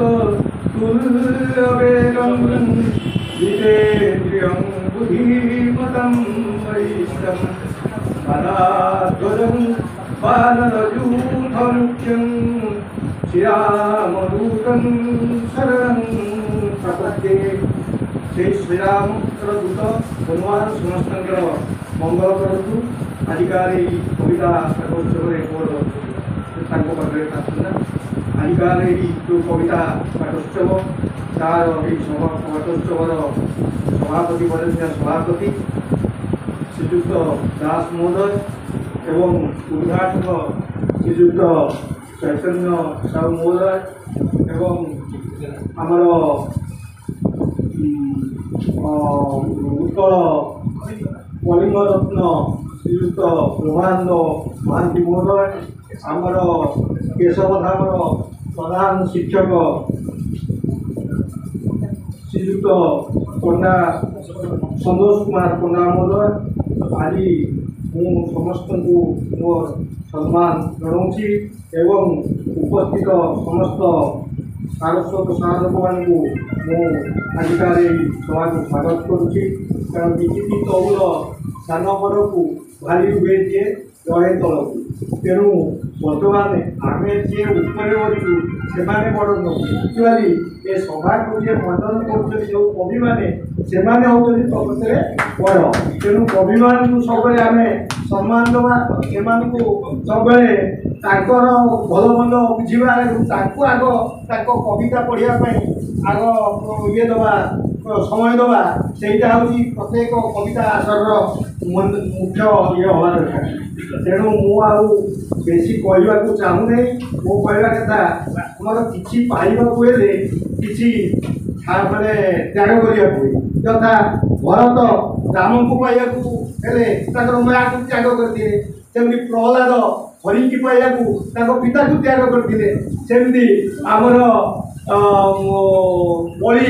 तुल्यवेगं जितेन्द्रियं बुद्धिमतं वरिष्ठं पराध्वजं बालरजूथमुख्यं श्रीरामदूतं शरणं प्रपद्ये श्री श्रीरामदूत हनुमान समस्तଙ୍କର मंगल କରନ୍ତୁ ଆଜିକାଲି କବିତା ପାଠୋତ୍ସବରେ ମୋର ତାଙ୍କ ପାଖରେ ଆସୁନା ଆଜିକାଲି ଯେଉଁ କବିତା ପାଠୋତ୍ସବ ତାର ଏହି ପାଠୋତ୍ସବର ସଭାପତି ବରେଣ୍ୟ ସଭାପତି ଶ୍ରୀଯୁକ୍ତ ଦାସ ମହୋଦୟ ଏବଂ ଉଦ୍ଘାଟକ ଶ୍ରୀଯୁକ୍ତ ଚୈତନ୍ୟ ସାହୁ ମହୋଦୟ ଏବଂ ଆମର ଉତ୍କଳ କଳିଙ୍ଗରତ୍ନ ଶ୍ରୀଯୁକ୍ତ ବ୍ରହ୍ମାନନ୍ଦ ମହାନ୍ତି ମହୋଦୟ ଆମର କେଶବଧାମର ପ୍ରଧାନ ଶିକ୍ଷକ ଶ୍ରୀଯୁକ୍ତ ପଣ୍ଡା ସନ୍ତୋଷ କୁମାର ପଣ୍ଡା ମହୋଦୟ ଆଜି ମୁଁ ସମସ୍ତଙ୍କୁ ମୋର ସମ୍ମାନ ଜଣାଉଛି ଏବଂ ଉପସ୍ଥିତ ସମସ୍ତ ସାରସ୍ୱତ ସାଧକମାନଙ୍କୁ ମୁଁ ଆଜିକାର ଏହି ସଭାକୁ ସ୍ୱାଗତ କରୁଛି। କାରଣ ବିଜେପି ତଉଲ ସାନ ବଡ଼କୁ ଭାରି ହୁଏ ଯିଏ ରହେ ତଳକୁ। ତେଣୁ ବର୍ତ୍ତମାନ ଆମେ ଯିଏ ଉପରେ ଅଛୁ ସେମାନେ ବଡ଼ ନୁହଁ। ଆକ୍ଚୁଆଲି ଏ ସଭାକୁ ଯିଏ ମଣ୍ଡନ କରୁଛନ୍ତି ଯେଉଁ କବିମାନେ ସେମାନେ ହେଉଛନ୍ତି ପ୍ରକୃତରେ ବଡ଼। ତେଣୁ କବିମାନଙ୍କୁ ସବୁବେଳେ ଆମେ ସମ୍ମାନ ଦେବା, ସେମାନଙ୍କୁ ସବୁବେଳେ ତାଙ୍କର ଭଲ ମନ୍ଦ ବୁଝିବା ଏବଂ ତାଙ୍କୁ ଆଗ ତାଙ୍କ କବିତା ପଢ଼ିବା ପାଇଁ ଆଗ ଇଏ ଦେବା, ସମୟ ଦେବା। ସେଇଟା ହେଉଛି ପ୍ରତ୍ୟେକ କବିତା ଆସରର ମୁଖ୍ୟ ଇଏ ହେବା ଦରକାର। ତେଣୁ ମୁଁ ଆଉ ବେଶୀ କହିବାକୁ ଚାହୁଁନାହିଁ। ମୁଁ କହିବା କଥା ଆମର କିଛି ପାଇବାକୁ ହେଲେ କିଛି ମାନେ ତ୍ୟାଗ କରିବାକୁ ହୁଏ। ଯଥା ଭରତ ରାମଙ୍କୁ ପାଇବାକୁ ହେଲେ ତାଙ୍କର ମାଆକୁ ତ୍ୟାଗ କରିଥିଲେ, ସେମିତି ପ୍ରହ୍ଲାଦ ହରିକି ପାଇବାକୁ ତାଙ୍କ ପିତାକୁ ତ୍ୟାଗ କରିଥିଲେ। ସେମିତି ଆମର ବଳି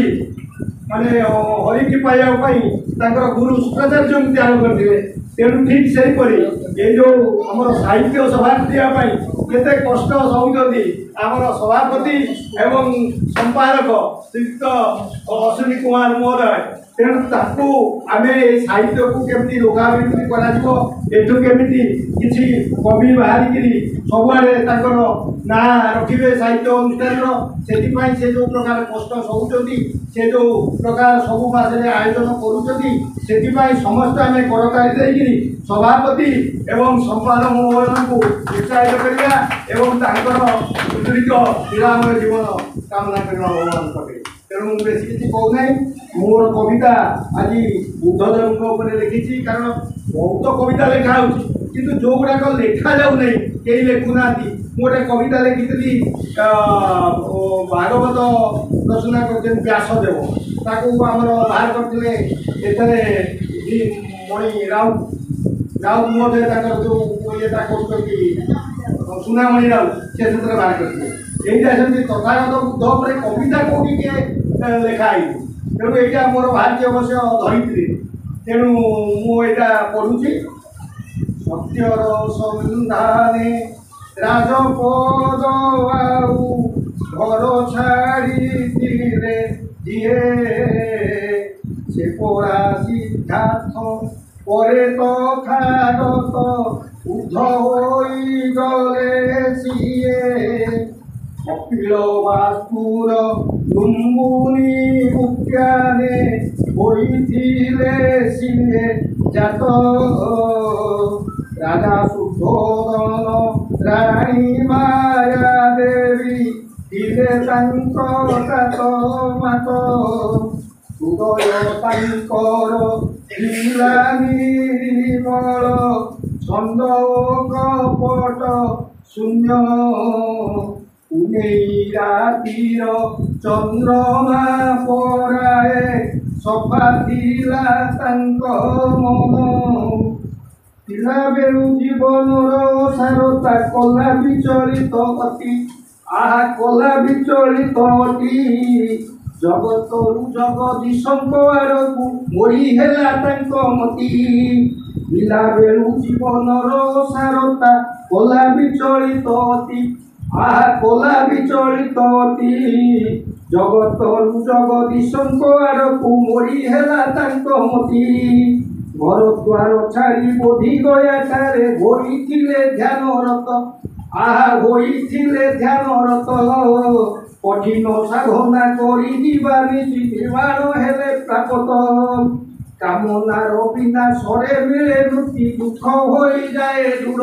ମାନେ ହରିକି ପାଇବା ପାଇଁ ତାଙ୍କର ଗୁରୁ ଶୁକ୍ରାଚାର୍ଯ୍ୟଙ୍କୁ ତ୍ୟାଗ କରିଥିଲେ। ତେଣୁ ଠିକ୍ ସେହିପରି ଏଇ ଯେଉଁ ଆମର ସାହିତ୍ୟ ସଭା ଦେବା ପାଇଁ କେତେ କଷ୍ଟ ସହୁଛନ୍ତି ଆମର ସଭାପତି ଏବଂ ସମ୍ପାଦକ ଶ୍ରୀଯୁକ୍ତ ଅଶ୍ୱିନୀ କୁମାର ମହୋଦୟ। ତେଣୁ ତାକୁ ଆମେ ଏଇ ସାହିତ୍ୟକୁ କେମିତି ଲୋକାଭିମୁଖୀ କରାଯିବ, ଏଠୁ କେମିତି କିଛି କବି ବାହାରିକିରି ସବୁଆଡ଼େ ତାଙ୍କର ନାଁ ରଖିବେ ସାହିତ୍ୟ ଅନୁଷ୍ଠାନର, ସେଥିପାଇଁ ସେ ଯେଉଁ ପ୍ରକାର କଷ୍ଟ ସହୁଛନ୍ତି, ସେ ଯେଉଁ ପ୍ରକାର ସବୁ ମାସରେ ଆୟୋଜନ କରୁଛନ୍ତି, ସେଥିପାଇଁ ସମସ୍ତେ ଆମେ କରତାଳି ଦେଇକିରି ସଭାପତି ଏବଂ ସମ୍ପାଦକ ମହୋଦୟଙ୍କୁ ଉତ୍ସାହିତ କରିବା ଏବଂ ତାଙ୍କର ସୁଦୀର୍ଘ ନିରାମୟ ଜୀବନ କାମନା କରିବା ଭଗବାନ ପାଖରେ। ତେଣୁ ମୁଁ ବେଶୀ କିଛି କହୁନାହିଁ। ମୋର କବିତା ଆଜି ବୁଦ୍ଧଦେବଙ୍କ ଉପରେ ଲେଖିଛି, କାରଣ ବହୁତ କବିତା ଲେଖା ହେଉଛି କିନ୍ତୁ ଯେଉଁଗୁଡ଼ାକ ଲେଖାଯାଉନାହିଁ କେହି ଲେଖୁନାହାନ୍ତି। ମୁଁ ଗୋଟେ କବିତା ଲେଖିଥିଲି ଭାଗବତ ରଚନା କରିଛନ୍ତି ବ୍ୟାସଦେବ, ତାକୁ ଆମର ବାହାର କରିଥିଲେ ଏଥିରେ ମଣି ରାଉତ ମଧ୍ୟ ତାଙ୍କର ଯେଉଁ ଇଏଟା କରୁଛନ୍ତି ସୁନାମଣି ରାଉତ, ସେ ସେଥିରେ ବାହାର କରିଥିଲେ। এইটা সেମିତି ତଥାଗତ ବୁଦ୍ଧ ଉପରେ କବିତା କେଉଁଠି କିଏ ଲେଖା ହେଇଛି। ତେଣୁ ଏଇଟା ମୋର ବାହାରିଛି ଅବଶ୍ୟ ଧରିତ୍ରୀ। ତେଣୁ ମୁଁ ଏଇଟା ପଢ଼ୁଛି। ସତ୍ୟର ସନ୍ଧାନେ ରାଜପଦ ଆଉ ଘର ଛାଡ଼ିଥିଲେ ଯିଏ, ସେ ପରା ସିଦ୍ଧାର୍ଥ ପରେ ତଥାଗତ ବୁଦ୍ଧ ହୋଇଗଲେ ସିଏ। କପିଳ ବାସ୍ତୁର ଲୁମ୍ବୁନି ଉଦ୍ୟାନେ ହୋଇଥିଲେ ସିଏ ଜାତ। ରାଜା ସୁଦ୍ଧୋଧନ ରାଣୀ ମାୟା ଦେବୀ ଥିଲେ ତାଙ୍କ ସାତ ମାତ। ହୃଦୟ ତାଙ୍କର ଥିଲା ନିର୍ମଳ, ଛନ୍ଦ କପଟ ଶୂନ୍ୟ। ପୁନେଇ ରାତିର ଚନ୍ଦ୍ରମା ପରାଏ ସଫା ଥିଲା ତାଙ୍କ ମନ। ପିଲାବେଳୁ ଜୀବନର ସାରତା କଲା ବିଚଳିତ ଅତି, ଆହା କଲା ବିଚଳିତ ଅତି। ଜଗତରୁ ଜଗଦୀଶଙ୍କ ଆଡ଼କୁ ମୋଡ଼ି ହେଲା ତାଙ୍କ ମତି। ପିଲାବେଳୁ ଜୀବନର ସାରତା କଲା ବିଚଳିତ ଅତି, ଆହା କଲା ବିଚଳିତ ଅତି। ଜଗତରୁ ଜଗଦୀଶଙ୍କ ଆଡ଼କୁ ମୋଡ଼ି ହେଲା ତାଙ୍କ ମତି। ଘର ଦ୍ୱାର ଛାଡ଼ି ବୋଧି ଗୟାଠାରେ ହୋଇଥିଲେ ଧ୍ୟାନରତ, ଆହା ହୋଇଥିଲେ ଧ୍ୟାନରତ। କଠିନ ସାଧନା କରି ଯିବାନି ନିର୍ବାଣ ହେଲେ ପ୍ରାପତ। କାମନାର ବିନାଶରେ ମିଳେ ମୁକ୍ତି, ଦୁଃଖ ହୋଇଯାଏ ଦୂର,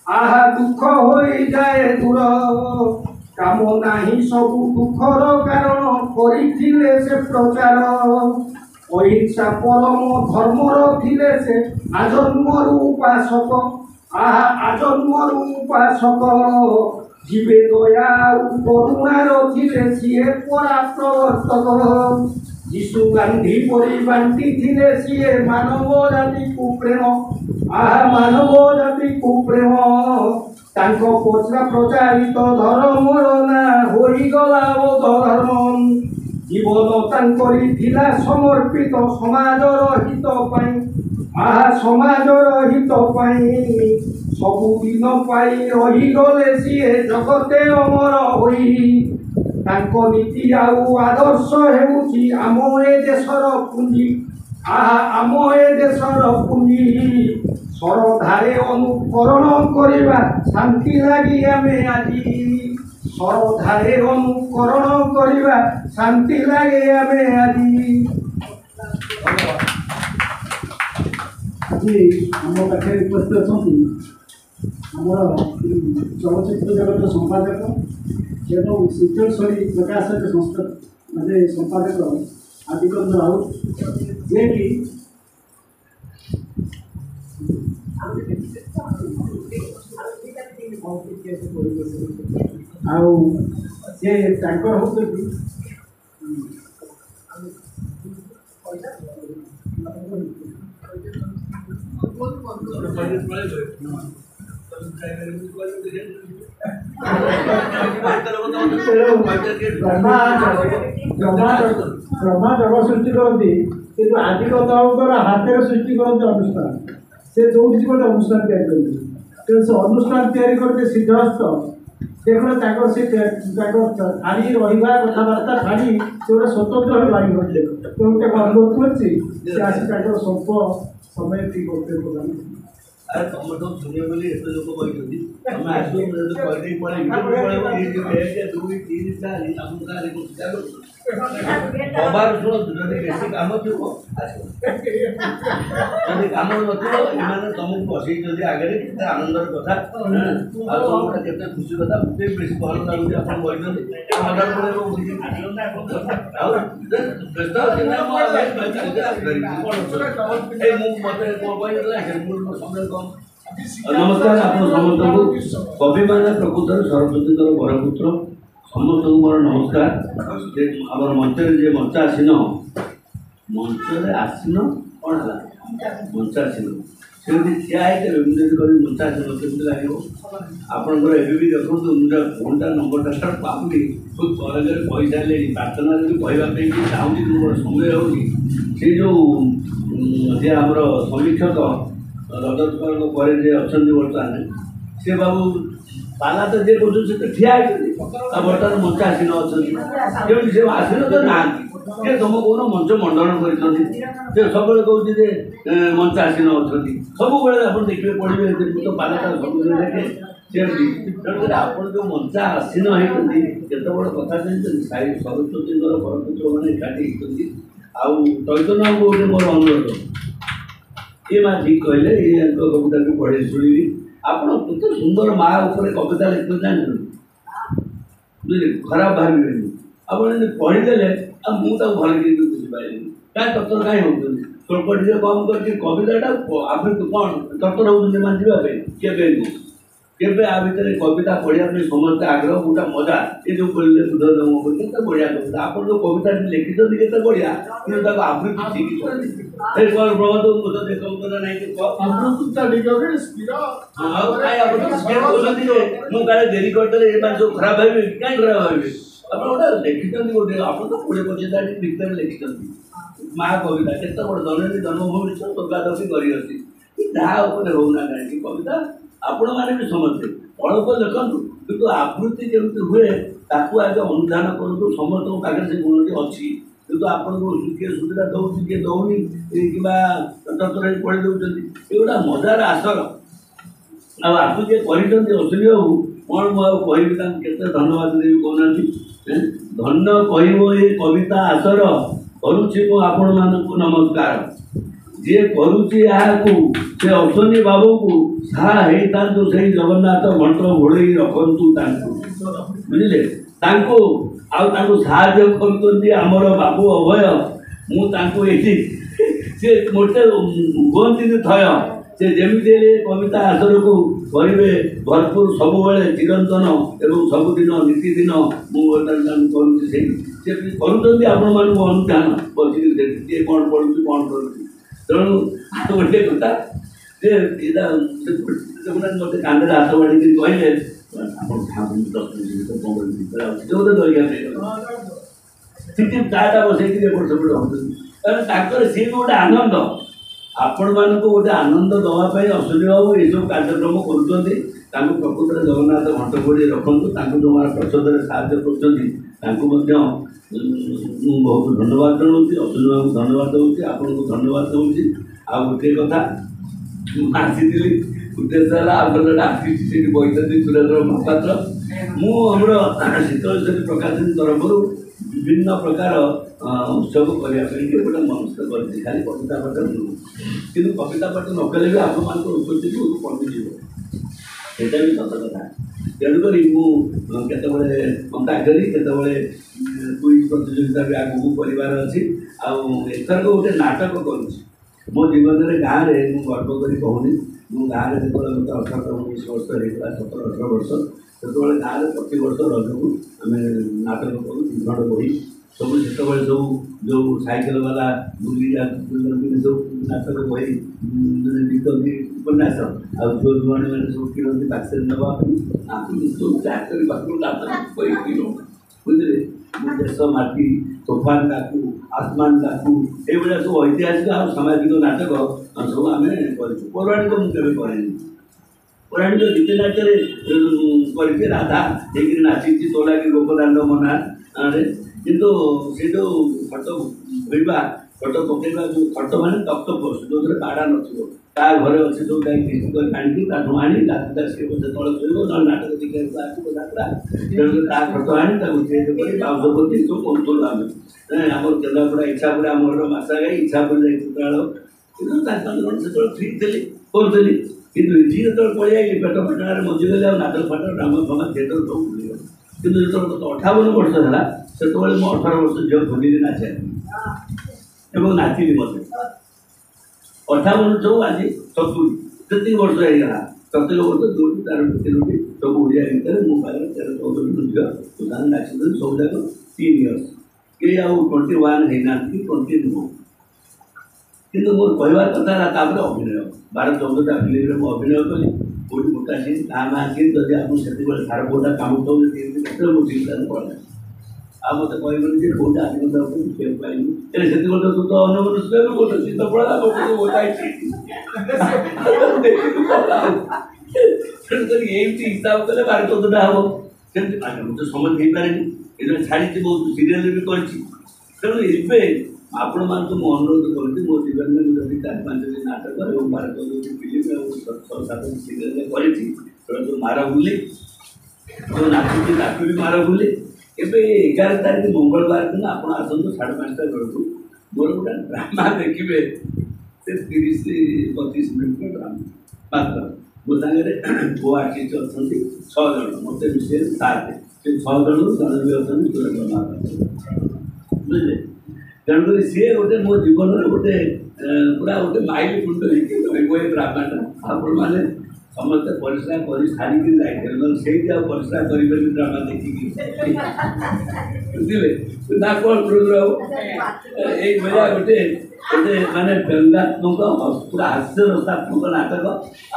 ଆହା ଦୁଃଖ ହୋଇଯାଏ ଦୂର। କାମନା ହିଁ ସବୁ ଦୁଃଖର କାରଣ, କରିଥିଲେ ସେ ପ୍ରଚାର। ଅହିଂସା ପରମ ଧର୍ମର ଥିଲେ ସେ ଆଜନ୍ମରୁ ଉପାସକ, ଆହା ଆଜନ୍ମରୁ ଉପାସକ। ଯିବେ ଦୟା ଆଉ କରୁଣାର ଥିଲେ ସିଏ ପରା ପ୍ରବର୍ତ୍ତକ। ଯୀଶୁ ଗାନ୍ଧୀ ପରି ବାଣ୍ଟିଥିଲେ ସିଏ ମାନବ ଜାତିକୁ ପ୍ରେମ, ଆହା ମାନବ ଜାତିକୁ ପ୍ରେମ। ତାଙ୍କ ପ୍ରଚାରିତ ଧର୍ମର ନାଁ ହୋଇଗଲା ବୌଦ୍ଧ ଧର୍ମ। ଜୀବନ ତାଙ୍କରି ଥିଲା ସମର୍ପିତ ସମାଜର ହିତ ପାଇଁ, आहा समाजर हित पाई सबुदिन पाई रहीगले सीए जगते अमर होई तांको नीति आउ आदर्श हेउछि आम ए देशर पुंजी आहा आम ए देशर पुंजी सरधारे अनुकरण करिबा शांति लागि आमे आजी सरधारे अनुकरण करिबा शांति लागि आमे आजी आज आम पाखे उपस्थित अच्छा आमर चलचित्र जगत संपादक एवं शीतलशरी प्रकाशक संस्था माने संपादक आदिकंद राउत जे कि आउ से तांकर होते ब्रह्मा जग सृष्टि करती कि आदिकंद राउतर हाथ सृष्टि करते अनुष्ठान से जो गोटे अनुष्ठान या अनुष्ठान करते सिद्धहस्त देखो से छाड़ी रहा कथबार्ता छाड़ी से गोटे स्वतंत्र भाई बाहर गए तो गोटे अनुरोध कर स्वल्प समय प्रदान अरे समर्थन सुनिए बोली एत लोक कहते तुम आसो कहते पड़े 1 2 3 4 आम गाँव कबार शुण जब बेसी कम थो जब कम ना तुमको बसई आगे के आनंदर कथा के खुशी कथा मुझे बेस भल लगुच नमस्कार आप समस्त को कवि मैंने प्रकृतर सरस्वती बरपुत्र समस्त को मोर नमस्कार आम मंच मंच आसीन मंच आसीन कौन है मंच आसीन से ठिया कर मंच आसीन केमी लगे आपंकर एवं भी देखो मुझे फोनटा नंबरटा पाऊनी बहुत कलेज कही सारे प्रार्थना भी कहवाई चाहूँगी मोर समय होगी जो आमर समीक्षक रजत कुमार अच्छा बर्तमान से बाबू पाला तो जे कर ठिया बर्तमान मंच आसीन अच्छा से आसीन तो ना तुम कौन मंच मंडन कर सब कहते मंच आसीन अच्छा सब आप देखिए पढ़े तो पालाटा सब देखे तेणुकर आप जो मंच आसीन होती केत बड़ कथा जानते सरस्वती बरपुत्र मैंने एकाठी चैतन्य को गोटे मोर अनुरोध ये माँ ठीक कहले ये कविता को पढ़े शुणी आप सुंदर माँ उपर कविता लिखते जानते बुझे खराब भावे आप पढ़ीदे मुझे भल बुझीपारे क्या तत्तर कहीं होती स्वल्प टे कम कर कविता आप कौन तत्तर होती मानवाई केवे आ भितर कविता पढ़ाई समस्त आग्रह गोटा मजा ये जो कहले बुद्धदम के बढ़िया कविता आप जो कविता लिखिं के बढ़िया कि आवृत्ति शिखी प्रबंध मुझे कविता ना देरी करते जो खराब भावे कहीं खराब भावे आप गोटे लिखिं गोटे आप तो 20-25 भर लिखिं माँ कविता केत बड़ जननी जन्मभूमि स्वर्गादपी गरी जहाँ होना कहीं कविता आपण मैंने भी समझते अल्प लिखु कितु आवृत्ति केमती हुए ताकू आगे अनुधान करूँ समस्त पाखे से गुणटी अच्छी कितु आपको किए सुविधा दौर किए दौनी कि तत्तर पढ़ी दौरान एगुड़ा मजार आसर आप जे कर अश्विनी बाबू कौन मुझे कहते धन्यवाद देवी कहना धन्य कह ये कविता आसर करुच्ची आपण मानक नमस्कार जे करुच्ची से अश्विनी बाबू को साहू से जगन्नाथ घंट घोड़े रखु बुझे साहय करमर बाबू अभय मुझे सी मोटे कहती थय से जमी कविता आसर को करेंगे भरपूर सब चिरंतन एवं सबुदिन नीतिदिन मुझे करुँच आपण मानक अनुधान बस किए कौन पढ़ुच्छी कौन कर तेणु गोटे कथा मत कांदे हाथ बाड़ी कहले जो दरिया चाटा बसई एपट सेपट हम सी गोटे आनंद आपण मानक गोटे आनंद दवाई अश्विनी बाबू ये कार्यक्रम करुँच प्रकृत जगन्नाथ घंटगोड़ी रखु जो प्रसद साहय कर बहुत धन्यवाद जनाऊँ अश्विनी बाबू धन्यवाद दूसरी आपन को धन्यवाद दूसरी आ गोटे कथा आसी उद्देश्य है आसी बैठी सुरेंद्र महापात्र मुझे शीतल प्रकाशन तरफ विभिन्न प्रकार उत्सव करने गोटे मनुष्य कर खाली कविता पाठ कि कविता पाठ न कले भी आप उपस्थित कमिजी ସେଇଟା ବି ସତ କଥା ତେଣୁକରି ମୁଁ କେତେବେଳେ ଅନ୍ତାକ୍ଷରୀ କେତେବେଳେ କୁଇଜ୍ ପ୍ରତିଯୋଗିତା ବି ଆଗକୁ କରିବାର ଅଛି ଆଉ ଏଥରକ ଗୋଟେ ନାଟକ କରୁଛି ମୋ ଜୀବନରେ ଗାଁରେ ମୁଁ ଗର୍ବ କରି କହୁନି ମୁଁ ଗାଁରେ ଯେତେବେଳେ ମୋତେ 18-19 ବର୍ଷ ହେଇଥିଲା 17-18 ବର୍ଷ ସେତେବେଳେ ଗାଁରେ ପ୍ରତିବର୍ଷ ରଜକୁ ଆମେ ନାଟକ କରୁ ଖଣ୍ଡ ବହି ସବୁ ସେତେବେଳେ ସବୁ ଯେଉଁ ସାଇକେଲ ବାଲା ବୁଲି ସବୁ ନାଟକ ବହି ବିକନ୍ତି ଉପନ୍ୟାସ ଆଉ ଯେଉଁ ଯୁଆଣୀ ମାନେ ସବୁ କିଣନ୍ତି ବାକ୍ସରେ ନେବା ପାଇଁ ଆମେ ସବୁ ଚାଟ୍ କରିବାକୁ ନାଟକ ବହି କିଣୁ ବୁଝିଲେ ଦେଶ ମାଟି ତୋଫାନ କାକୁ ଆସମାନ କାକୁ ଏଇଭଳିଆ ସବୁ ଐତିହାସିକ ଆଉ ସାମାଜିକ ନାଟକ ସବୁ ଆମେ କରିଛୁ ପୌରାଣିକ ମୁଁ କେବେ କରେନି ପୌରାଣିକ ଗୀତ ନାଚରେ କରିଛି ରାଧା ହେଇକିରି ନାଚିଛି ତୋଲାକି ଗୋପଦାଣ୍ଡ ମନାରେ କିନ୍ତୁ ସେ ଯେଉଁ ଖଟ ଧୋଇବା ଖଟ ପକେଇବା ଯେଉଁ ଖଟ ମାନେ ତପ୍ତ ପୋଷ ଯେଉଁଥିରେ ବାଡ଼ା ନଥିବ ତା ଘରେ ଅଛି ଯେଉଁ ଗାଈ କିସ୍ତି କରି ଆଣିକି ତାଠୁ ଆଣି ତାକୁ ସେ ବୋଧେ ତଳେ ଶୋଇବ ନହେଲେ ନାଟକ ଦେଖିବାକୁ ଆସିବ ଯାତ୍ରା ତେଣୁକରି ତା ଖଟ ଆଣି ତାକୁ ଚେଞ୍ଜ କରି ବାଉଁଶ କରି ସବୁ କରୁଥିଲୁ ଆମେ ଆମର କେନ୍ଦ୍ରାପଡ଼ା ଇଚ୍ଛାପୁର ଆମର ମାସା ଗାଈ ଇଚ୍ଛାପୁର ଯାଇ ଚିତ୍ରାଳ କିନ୍ତୁ 4-5 ଜଣ ସେତେବେଳେ ଫ୍ରି ଥିଲି କରୁଥିଲି କିନ୍ତୁ ଏଠି ଯେତେବେଳେ ପଳେଇ ପେଟ ପାଟଣାରେ ମଜିଗଲେ ଆଉ ନାଟକ ଫାଟ ଡ୍ରାମା ଫ୍ରାମା ଥିଏଟର ସବୁ ଭୁଲିଗଲେ କିନ୍ତୁ ଯେତେବେଳେ ମୋତେ 58 ବର୍ଷ ହେଲା ସେତେବେଳେ ମୁଁ 18 ବର୍ଷ ଝିଅ ଖୋଲିଲି ନାଚେ ଏବଂ ନାଚିଲି ମଧ୍ୟ 58 ସବୁ ଆଜି 70 ଯେତିକି ବର୍ଷ ହେଇଗଲା ପ୍ରତ୍ୟେକ ବର୍ଷ 2ଟି 4ଟି 3ଟି ସବୁ ଓଡ଼ିଆ ଗୀତରେ ମୋ ପାଖରେ 13-14 ଝିଅ ସେମାନେ ନାଚିଛନ୍ତି ସବୁ ଯାକ 3 ଇୟର୍ସ କେହି ଆଉ 21 ହେଇନାହାନ୍ତି 20 ନୁହଁ କିନ୍ତୁ ମୋର କହିବାର କଥା ହେଲା ତାପରେ ଅଭିନୟ 12-14ଟା ଫିଲ୍ମରେ ମୁଁ ଅଭିନୟ କଲି କେଉଁଠି ମୋଟା ସିନ୍ ତା ମା ସିନ୍ ଯଦି ଆପଣ ସେତେବେଳେ ସାର କେଉଁଟା କାମ କରୁଛନ୍ତି କେତେବେଳେ ମୁଁ ଚିନ୍ତାରେ ପଡ଼ିଲା ଆଉ ମୋତେ କହିବନି ଯେ କେଉଁଟା ଆଜିକା ଦେଖିବାକୁ ପାଇଲି ହେଲେ ସେତେବେଳେ ତୁ ତ ଅନ୍ୟମନସ୍କ ଗୋଟେ ଚିନ୍ତା ପଡ଼ିଲା ତେଣୁକରି ଏମିତି ହିସାବ କଲେ 12-14ଟା ହେବ ସେମିତି ମୁଁ ତ ସମୟ ହେଇପାରେନି ଏଥିରେ ଛାଡ଼ିଛି ବହୁତ ସିରିଏଲ୍ ବି କରିଛି ତେଣୁ ଏବେ ଆପଣମାନଙ୍କୁ ମୁଁ ଅନୁରୋଧ କରୁଛି ମୋ ଜୀବନରେ ମୁଁ ଯଦି 4-5ଟି ନାଟକ ଏବଂ 12-14ଟି ଫିଲ୍ମ ଏବଂ 6-7ଟି ସିରିଏଲ୍ କରିଛି ତେଣୁ ଯେଉଁ ମାର ବୁଲି ଯେଉଁ ନାଚୁଛି ତାକୁ ବି ମାର ବୁଲି ଏବେ 11 ତାରିଖ ମଙ୍ଗଳବାର ଦିନ ଆପଣ ଆସନ୍ତୁ 5:30 ବେଳକୁ ମୋର ଗୋଟେ ଡ୍ରାମା ଦେଖିବେ ସେ 30-35 ମିନିଟ୍ର ଡ୍ରାମା ମାତ୍ର ମୋ ସାଙ୍ଗରେ କୋ ଆର୍ଟିଷ୍ଟ ଅଛନ୍ତି 6 ଜଣ ମୋତେ ମିଶେଇ 7 ସେ 6 ଜଣରୁ ଜଣେ ବି ଅଛନ୍ତି ସୁରେନ୍ଦ୍ର ମହାପାତ୍ର ବୁଝିଲେ ତେଣୁକରି ସିଏ ଗୋଟେ ମୋ ଜୀବନରେ ଗୋଟେ ପୁରା ଗୋଟେ ମାଇଲ ଖୁଣ୍ଟ ହେଇକି ରହିବ ଏ ଡ୍ରାମାଟା ଆପଣମାନେ ସମସ୍ତେ ପରିଶ୍ରା କରି ସାରିକି ଯାଇଥିଲେ ନହେଲେ ସେଇଠି ଆଉ ପରିଶ୍ରା କରିବେନି ଡ୍ରାମା ଦେଖିକି ବୁଝିଲେ ନା କ'ଣ ପ୍ରୋଗ୍ରାମ ଏଇଭଳିଆ ଗୋଟେ ମାନେ ବ୍ୟଙ୍ଗାତ୍ମକ ପୁରା ହାସ୍ୟରସାତ୍ମକ ନାଟକ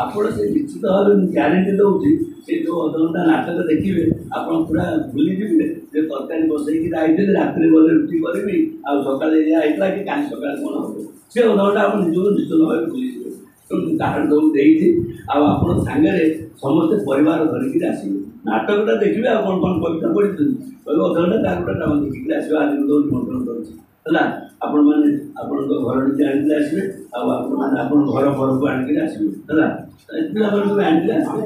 ଆପଣ ସେ ନିଶ୍ଚିତ ଭାବେ ମୁଁ ଗ୍ୟାରେଣ୍ଟି ଦେଉଛି ସେ ଯେଉଁ ଅଧଘଣ୍ଟା ନାଟକ ଦେଖିବେ ଆପଣ ପୁରା ଭୁଲିଯିବେ ଯେ ତରକାରୀ ବସେଇକି ଯାଇଥିଲେ ରାତିରେ ଗଲେ ରୁଟି କରିବି ଆଉ ସକାଳେ ଏଇଆ ହେଇଥିଲା କି କାଲି ସକାଳେ କ'ଣ ହେବ ସେ ଅଧଘଣ୍ଟା ଆପଣ ନିଜକୁ ନିଶ୍ଚିତ ଭାବେ ଭୁଲିଯିବେ ତେଣୁ କାରଣ ସବୁ ଦେଇଛି ଆଉ ଆପଣ ସାଙ୍ଗରେ ସମସ୍ତେ ପରିବାର ଧରିକିରି ଆସିବେ ନାଟକଟା ଦେଖିବେ ଆଉ କ'ଣ କ'ଣ କବିତା ପଢ଼ିଛନ୍ତି କହିବେ ଅଧଘଣ୍ଟା ତାର ଗୋଟେ ଡ୍ରାମା ଦେଖିକିରି ଆସିବେ ଆଜି ଗୋଟେ ନିମନ୍ତ୍ରଣ କରୁଛି ହେଲା ଆପଣମାନେ ଆପଣଙ୍କ ଘର ନିଜେ ଆଣିକି ଆସିବେ ଆଉ ଆପଣମାନେ ଆପଣଙ୍କ ଘର ଘରକୁ ଆଣିକିରି ଆସିବେ ହେଲା ପିଲାମାନଙ୍କୁ ବି ଆଣିକିରି ଆସିବେ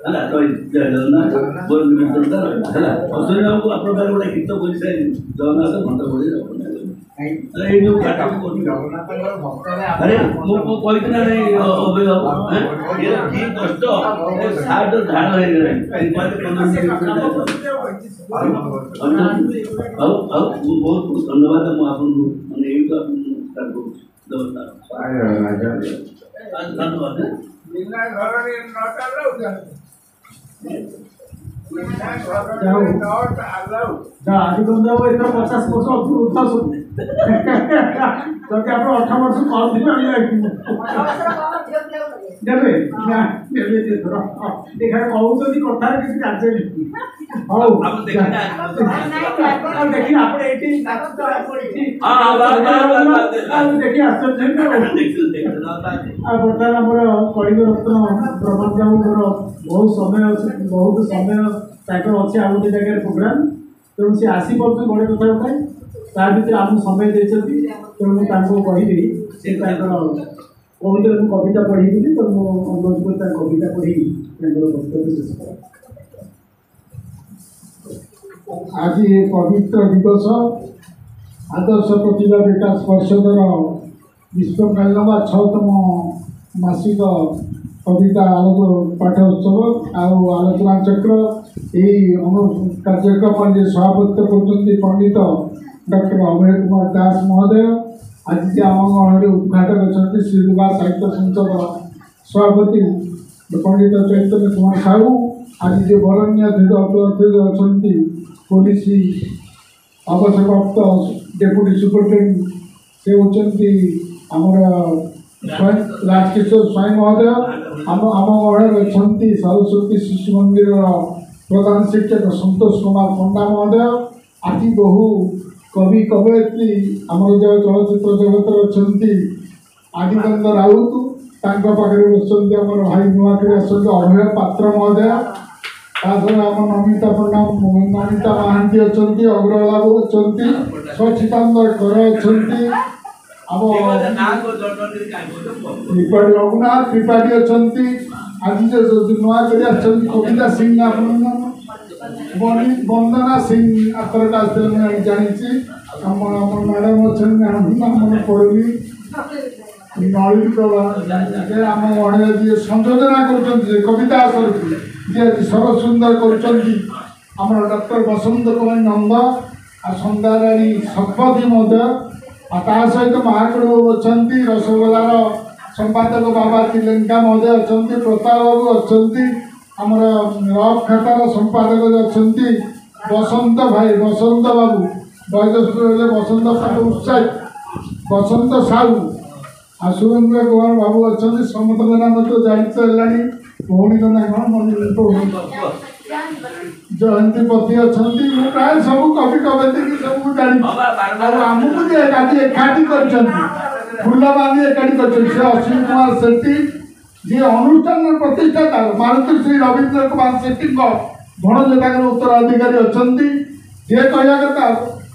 ହେଲା ଜଗନ୍ନାଥ ମୋର ନିମନ୍ତ୍ରଣଟା ରହିଲା ହେଲା ଅଶ୍ୱିନୀ ବାବୁଙ୍କୁ ଆପଣଙ୍କ ପାଖରେ ଗୋଟେ ଗୀତ ବୋଲିସାରିଲି ଜଗନ୍ନାଥ ଘଣ୍ଟ ବୋଳି ରଖୁନା ଏଇ ଯେଉଁ ଆରେ ମୁଁ କହିଛି ନା ନାଇଁ ଅଭୟ ବାବୁ କି କଷ୍ଟ ସାର୍ଟ ଝାଳ ହେଇଗଲାଣି ଆଉ ମୁଁ ବହୁତ ବହୁତ ଧନ୍ୟବାଦ ମୁଁ ଆପଣଙ୍କୁ ମାନେ ଏଇଠୁ ଆପଣଙ୍କୁ ନମସ୍କାର କରୁଛି ଧନ୍ୟବାଦ ଆଜି ଏଥର 50 ବର୍ଷ ଉଠାଉଛନ୍ତି ଯଦି ଆପଣ 18 ବର୍ଷ କମ୍ ଥିବେ ନେବେ ନା ନେବେ ଏଥର ଏখানে କହୁଛନ୍ତି କଥାରେ କିଛି କାର୍ଯ୍ୟ ନାହିଁ। ହଉ ଦେଖି ଆପଣ ଏଇଠି ଦେଖି ଆଶ୍ଚର୍ଯ୍ୟ ଆଉ ବର୍ତ୍ତମାନ ଆମର କଳିଙ୍ଗ ରତ୍ନ ପ୍ରମୋଦ ବାବୁଙ୍କର ବହୁତ ସମୟ ତାଙ୍କର ଅଛି ଆଉ ଗୋଟେ ଜାଗାରେ ପ୍ରୋଗ୍ରାମ, ତେଣୁ ସେ ଆସିପାରୁଛନ୍ତି ବଡ଼ କଥା ପାଇଁ ତା ଭିତରେ ଆମକୁ ସମୟ ଦେଇଛନ୍ତି। ତେଣୁ ମୁଁ ତାଙ୍କୁ କହିବି ସେ ତାଙ୍କର କବିତାରେ ମୁଁ କବିତା ପଢ଼ିଥିଲି, ତ ମୁଁ ଅନୁରୋଧ କରି ତାଙ୍କ କବିତା ପଢ଼ି ତାଙ୍କର ବକ୍ତବ୍ୟ ଶେଷ କରେ। ଆଜି ପବିତ୍ର ଦିବସ ଆଦର୍ଶ ପ୍ରତିଭା ବିକାଶ ପରିଷଦର ବିଶ୍ୱକାଳୀନ ବା 6ତମ ମାସିକ କବିତା ପାଠ ଉତ୍ସବ ଆଉ ଆଲୋଚନା ଚକ୍ର ଏହି କାର୍ଯ୍ୟକ୍ରମରେ ସଭାପତିତ୍ୱ କରୁଛନ୍ତି ପଣ୍ଡିତ ଡକ୍ଟର ଅଭୟ କୁମାର ଦାସ ମହୋଦୟ। ଆଜି ଯେ ଆମ ଗଣରେ ଉଦ୍ଘାଟକ ଅଛନ୍ତି ଶ୍ରୀରୁବା ସାହିତ୍ୟ ସଂସଦ ସଭାପତି ପଣ୍ଡିତ ଚୈତନ୍ୟ କୁମାର ସାହୁ। ଆଜି ଯେ ବରଣ୍ୟ ଅତିଥି ଅଛନ୍ତି ପୋଲିସ ଅବସରପ୍ରାପ୍ତ ଡେପୁଟି ସୁପରିଟେଣ୍ଡେଣ୍ଟ ସେ ହେଉଛନ୍ତି ଆମର ରାଜକିଶୋର ସ୍ୱାଇଁ ମହୋଦୟ। ଆମ ଗଣରେ ଅଛନ୍ତି ସରସ୍ୱତୀ ଶିଶୁ ମନ୍ଦିରର ପ୍ରଧାନ ଶିକ୍ଷକ ସନ୍ତୋଷ କୁମାର ପଣ୍ଡା ମହୋଦୟ। ଆଜି ବହୁ କବି କବୟିତ୍ରୀ ଆମର ଯେଉଁ ଚଳଚ୍ଚିତ୍ର ଜଗତରେ ଅଛନ୍ତି ଆଦିଗନ୍ଧ ରାଉତ, ତାଙ୍କ ପାଖରେ ବସୁଛନ୍ତି ଆମର ଭାଇ ନୂଆକରି ଆସନ୍ତି ଅଭୟ ପାତ୍ର ମହୋଦୟ। ତାପରେ ଆମ ନମିତା ପଣ୍ଡା ନମିତା ମହାନ୍ତି ଅଛନ୍ତି, ଅଗ୍ରୱାଲ ବାବୁ ଅଛନ୍ତି, ସଚିତାନନ୍ଦ କର ଅଛନ୍ତି, ଆମ ତ୍ରିପାଠୀ ରଘୁନାଥ ତ୍ରିପାଠୀ ଅଛନ୍ତି। ଆଜି ଯେ ନୂଆକରି ଆସିଛନ୍ତି କବିତା ସିଂ ବନ୍ଦନା ସିଂ ଆଥରଟା ଆସିଥିଲେ ମୁଁ ଜାଣିଛି। ଆମ ମ୍ୟାଡ଼ାମ ଅଛନ୍ତି ମନେ ପଡ଼ୁନି ନଳିନ ପ୍ରଭା ଆମ ଗଣରେ ଯିଏ ସଂଯୋଜନା କରୁଛନ୍ତି ଯେ କବିତା ଆସରକୁ ଯିଏ ସରସ ସୁନ୍ଦର କରୁଛନ୍ତି ଆମର ଡକ୍ଟର ବସନ୍ତ କୁମାର ନନ୍ଦ ଆଉ ସନ୍ଧ୍ୟାରାଣୀ ଶତପଥୀ ମଧ୍ୟ। ଆଉ ତା ସହିତ ମହାକୁଡ଼ ବାବୁ ଅଛନ୍ତି, ରସଗୋଲାର ସମ୍ପାଦକ ବାବା ତିଲେଙ୍କା ମହୋଦୟ ଅଛନ୍ତି, ପ୍ରତାପ ବାବୁ ଅଛନ୍ତି, ଆମର ରଫ୍ ଖାତାର ସମ୍ପାଦକ ଅଛନ୍ତି ବସନ୍ତ ବାବୁ, ବୈଦସ୍ତ ହେଲେ ବସନ୍ତ ଉତ୍ସାହ ବସନ୍ତ ସାହୁ ଆଉ ସୁରେନ୍ଦ୍ର କୁମାର ବାବୁ ଅଛନ୍ତି। ସମସ୍ତଙ୍କ ନାମ ତ ଜାଣିତ ହେଲାଣି, ଭଉଣୀଙ୍କ ନାଁ କ'ଣ ମନେ ଜୟନ୍ତୀ ପତି ଅଛନ୍ତି। ମୁଁ ପ୍ରାୟ ସବୁ କବି କବିତାକି ସବୁ ଜାଣିଛି। ଆଉ ଆମକୁ ଯେ ଆଜି ଏକାଠି କରିଛନ୍ତି ଫୁଲ ବାନ୍ଧି ଏକାଠି କରିଛନ୍ତି ସେ ଅଶ୍ୱିନୀ କୁମାର ସେଠୀ ଯିଏ ଅନୁଷ୍ଠାନର ପ୍ରତିଷ୍ଠାତା ମାରୁତି ଶ୍ରୀ ରବୀନ୍ଦ୍ର କୁମାର ସେଠୀଙ୍କ ଭଣଜା ତାଙ୍କର ଉତ୍ତରାଧିକାରୀ ଅଛନ୍ତି। ଯିଏ କହିବା କଥା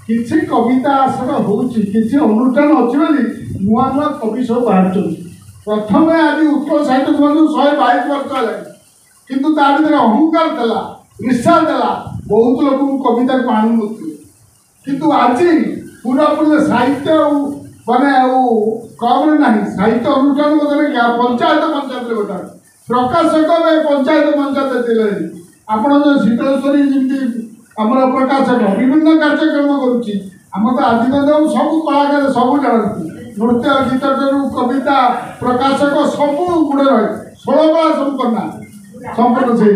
କିଛି କବିତା ଆସର ହେଉଛି, କିଛି ଅନୁଷ୍ଠାନ ଅଛି ବୋଲି ନୂଆ ନୂଆ କବି ସବୁ ବାହାରୁଛନ୍ତି। ପ୍ରଥମେ ଆଜି ଉତ୍କଳ ସାହିତ୍ୟ ସମାଜକୁ 122 ବର୍ଷ ହେଲାଣି, କିନ୍ତୁ ତା ଭିତରେ ଅହଙ୍କାର ଥିଲା, ଈର୍ଷା ଥିଲା, ବହୁତ ଲୋକଙ୍କୁ କବିତାକୁ ଆଣୁନଥିଲେ। କିନ୍ତୁ ଆଜି ପୁରାପୁରି ସାହିତ୍ୟ ଆଉ କମରେ ନାହିଁ, ସାହିତ୍ୟ ଅନୁଷ୍ଠାନ ମଧ୍ୟରେ ପଞ୍ଚାୟତରେ ଗୋଟେ ପ୍ରକାଶକ ପଞ୍ଚାୟତ ଥିଲେ। ଆପଣ ଯେଉଁ ଶୀତଳେଶ୍ୱରୀ ଯେମିତି ଆମର ପ୍ରକାଶକ ବିଭିନ୍ନ କାର୍ଯ୍ୟକ୍ରମ କରୁଛି, ଆମର ତ ଆଦିଗନ୍ଧ ସବୁ କଳାକାର ସବୁ ଜାଣନ୍ତି, ନୃତ୍ୟ ଗୀତଠାରୁ କବିତା ପ୍ରକାଶକ ସବୁ ଗୁଡ଼େ ରହେ, 16 କଳା ସମ୍ପନ୍ନ ସେ।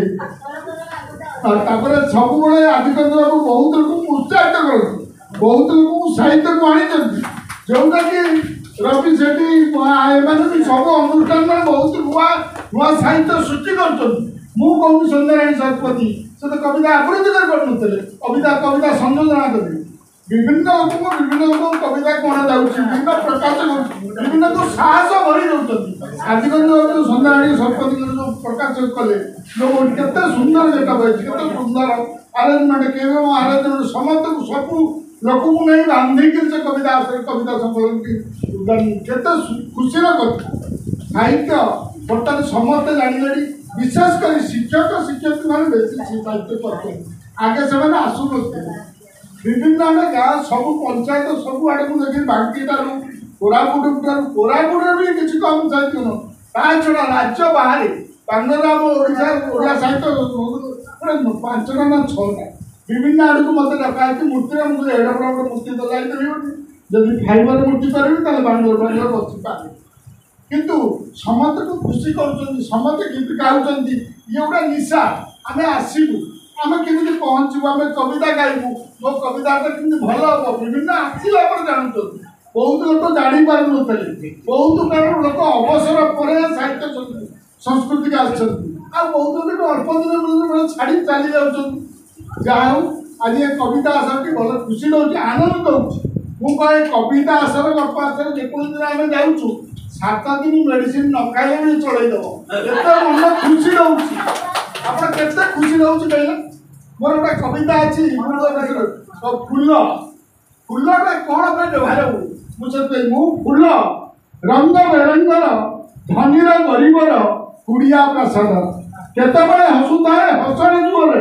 ତାପରେ ସବୁବେଳେ ଆଦିଗନ୍ଧ ବାବୁ ବହୁତ ଲୋକଙ୍କୁ ଉତ୍ସାହିତ କରନ୍ତି, ବହୁତ ଲୋକଙ୍କୁ ସାହିତ୍ୟକୁ ଆଣିଛନ୍ତି, ଯେଉଁଟାକି ରବି ସେଠୀ ଏମାନେ ବି ସବୁ ଅନୁଷ୍ଠାନରେ ବହୁତ ନୂଆ ସାହିତ୍ୟ ସୃଷ୍ଟି କରୁଛନ୍ତି। ମୁଁ କହୁଛି ସନ୍ଧ୍ୟାରାଣୀ ଶତପଥୀ ସେ ତ କବିତା ଆବୃତ୍ତି କରିପାରୁନଥିଲେ, କବିତା ସଂଯୋଜନା କରିବେ। ବିଭିନ୍ନ ଲୋକଙ୍କୁ କବିତା ଅଣାଯାଉଛି, ବିଭିନ୍ନ ପ୍ରକାଶକ ବିଭିନ୍ନକୁ ସାହସ ଭରି ଦେଉଛନ୍ତି। ଆଜିକାଲି ଯେଉଁ ସନ୍ଧ୍ୟାରାଣୀ ଶତପଥୀଙ୍କର ଯେଉଁ ପ୍ରକାଶ କଲେ ଯେଉଁ କେତେ ସୁନ୍ଦର ସେଟା ହୋଇଛି, କେତେ ସୁନ୍ଦର ଆରେଞ୍ଜମେଣ୍ଟ କେଉଁ ଆରେଞ୍ଜମେଣ୍ଟ ସମସ୍ତଙ୍କୁ ସବୁ ଲୋକଙ୍କୁ ନେଇ ବାନ୍ଧିକିରି ସେ କବିତା ସମ୍ବୋଧନ କେତେ ଖୁସିର କଥା। ସାହିତ୍ୟ ବର୍ତ୍ତମାନ ସମସ୍ତେ ଜାଣିଲେଣି, ବିଶେଷ କରି ଶିକ୍ଷୟିତ୍ରୀମାନେ ବେଶୀ ସାହିତ୍ୟ କରୁଛନ୍ତି। ଆଗେ ସେମାନେ ଆସୁନଥିଲେ, ବିଭିନ୍ନ ଆଡ଼େ ଗାଁ ସବୁ ପଞ୍ଚାୟତ ସବୁ ଆଡ଼କୁ ଦେଖି ବାଙ୍କିଠାରୁ କୋରାପୁଟରେ ବି କିଛି କମ୍ ସାହିତ୍ୟ ନୁହଁ। ତା ଛଡ଼ା ରାଜ୍ୟ ବାହାରେ ବାଙ୍ଗଲୋର ଆମ ଓଡ଼ିଆ ସାହିତ୍ୟ 5ଟା ନା 6ଟା ବିଭିନ୍ନ ଆଡ଼କୁ ମୋତେ ଡକା ହେଇଛି ମୂର୍ତ୍ତିରେ। ମୁଁ ଏଡ଼େ ବଡ଼ ମୂର୍ତ୍ତି ତ ଯାଇପାରିବନି, ଯଦି ଫାଇବର ମୂର୍ତ୍ତି କରିବି ତାହେଲେ ବାଙ୍ଗଲୋର ବସି ପାରିବି। କିନ୍ତୁ ସମସ୍ତଙ୍କୁ ଖୁସି କରୁଛନ୍ତି, ସମସ୍ତେ ଗୀତ ଗାଉଛନ୍ତି, ଇଏ ଗୋଟେ ନିଶା। ଆମେ ଆସିବୁ, ଆମେ କେମିତି ପହଞ୍ଚିବୁ, ଆମେ କବିତା ଗାଇବୁ, ମୋ କବିତାଟା କେମିତି ଭଲ ହେବ, ବିଭିନ୍ନ ଆସିଲା ପରେ ଜାଣୁଛନ୍ତି। ବହୁତ ଲୋକ ଜାଣିପାରୁନଥିଲେ, ବହୁତ କାରଣ ଲୋକ ଅବସର ପରେ ସାହିତ୍ୟ संस्कृति के बहुत अल्प दिन छाड़ी चली जहाँ आज ये कविता आसर के भल खुशी दूसरी आनंद दूसरी मुझे कविता आसर गप आसर जेको दिन आम जाऊँ 7 दिन मेडिसिन न खाइले भी चलईदेव एत मन खुशी दूसरी आप खुशी दूसरी कहले मोर गोटे कविता अच्छी फूल फूल कौन पे व्यवहार मुझे फूल रंग बेरंगर धनीर गरीबर कुड़िया प्रसाद केतबे हसुए हसने जुए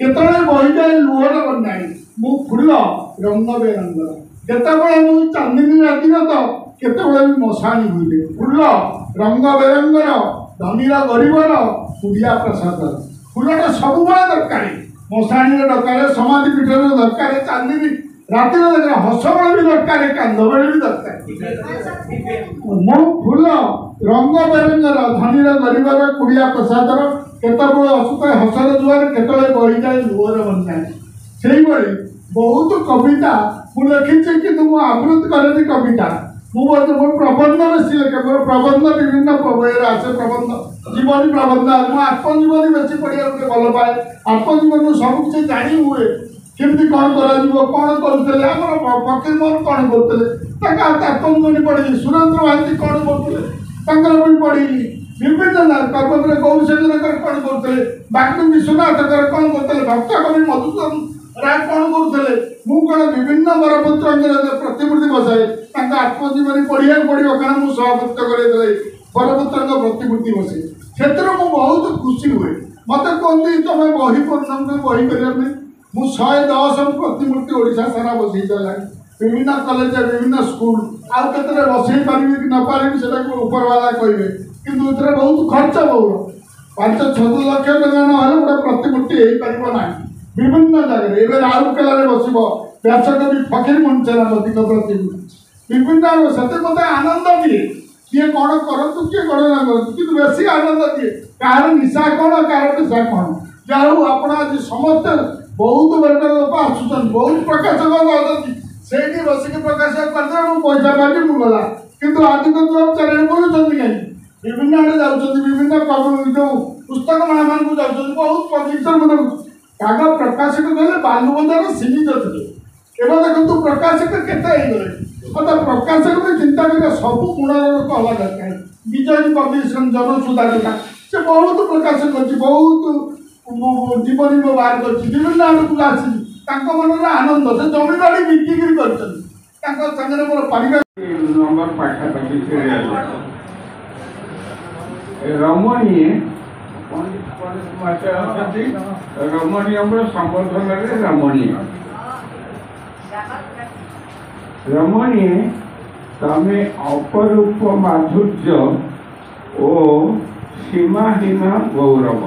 केतबे बही जाए लुहर बना मु फूल रंग बेरंगर केतबे मुझे चांदनी राति तो केतबे मशाणी हुए फूल रंग बेरंगर धनीर गरीबर कुड़िया प्रसाद फूलटा सब दरकार मशाणी दरकार समाधि पीठ दरकार चांदनी राति हस बेले भी दरकार कांद बेले भी दरकार मो फूल रंग बेरंगर धनीर गरीबर कुड़िया प्रसाद केतबे हसुए हसर जुआर केतबे बही जाए लुहर बन से बहुत कविता मुझे लिखी कि आवृत्ति करे कविता मुझे प्रबंध बेसी लिखे मोर प्रबंध विभिन्न आसे प्रबंध जीवन प्रबंध आत्मजीवन बेसी पढ़ा भल पाए आत्मजीवन सब किसी जाणी हुए केमती कौन कौन करुले फकीर मोहन कौन करुले आत्मजीवन पढ़ी सुरेन्द्र महांती कौन करुले भी पढ़ी विभिन्न कर्मवीर गौरीशंकर कौन करुले बाकी विश्वनाथ कौन करुले भक्त कवि मधुसूदन राय कौन करुले मुझे विभिन्न बरपुत्र प्रतिमूर्ति बसाए आत्मजीवन पढ़ा पड़ो कारण मुझे सभापति कर बरपुत्र प्रतिमूर्ति बसे से बहुत खुशी हुए मत कहते तुम बही पढ़ बही कर मुझे 110 प्रतिमूर्ति ओडिशा सारा बसई सारा विभिन्न कॉलेज विभिन्न स्कूल आउ के बसई पारि कि न पारि से उपरवाला कहे कि बहुत खर्च बहुल 5-6 लाख टका ना गोटे प्रतिमूर्ति हो पार ना विभिन्न जगह एवं राउरकेला बस व्यासकवि फकीर मोहन सेनापति प्रतिमूर्ति विभिन्न से मत आनंद दिए किए कौन करूँ किए कौन ना करूँ कि बेसी आनंद दिए कहार निशा कौन कहार पेशा कौन जहाँ आप आज समस्त बहुत वर्ग लोक आसुन बहुत प्रकाशक अच्छा से बसिक प्रकाशक करते पैसा पार्टी मुझे गला कि आदिक चार बोलूँ कहीं विभिन्न आड़े जाऊँ विभिन्न जो पुस्तक माला मान जाऊँ बहुत पब्लिशर काग प्रकाशक गले बालुबंधार सीमित थे एवं देखो प्रकाशक केते गले प्रकाशक भी चिंता करें सब गुण लोक हवा दरकार विजय पब्लिकेशन जनसुधा लेखा से बहुत प्रकाशक अच्छी बहुत जीवन में बाहर कर विभिन्न आड़ को आसी मन आनंद से जमी बाड़ी बिक्री कर मोर पारिवारिक नंबर पाखापाखि रमणीय रमणीय संबोधन रमणीय रमणीय तमें अपरूप माधुर्य और सीमाहीन गौरव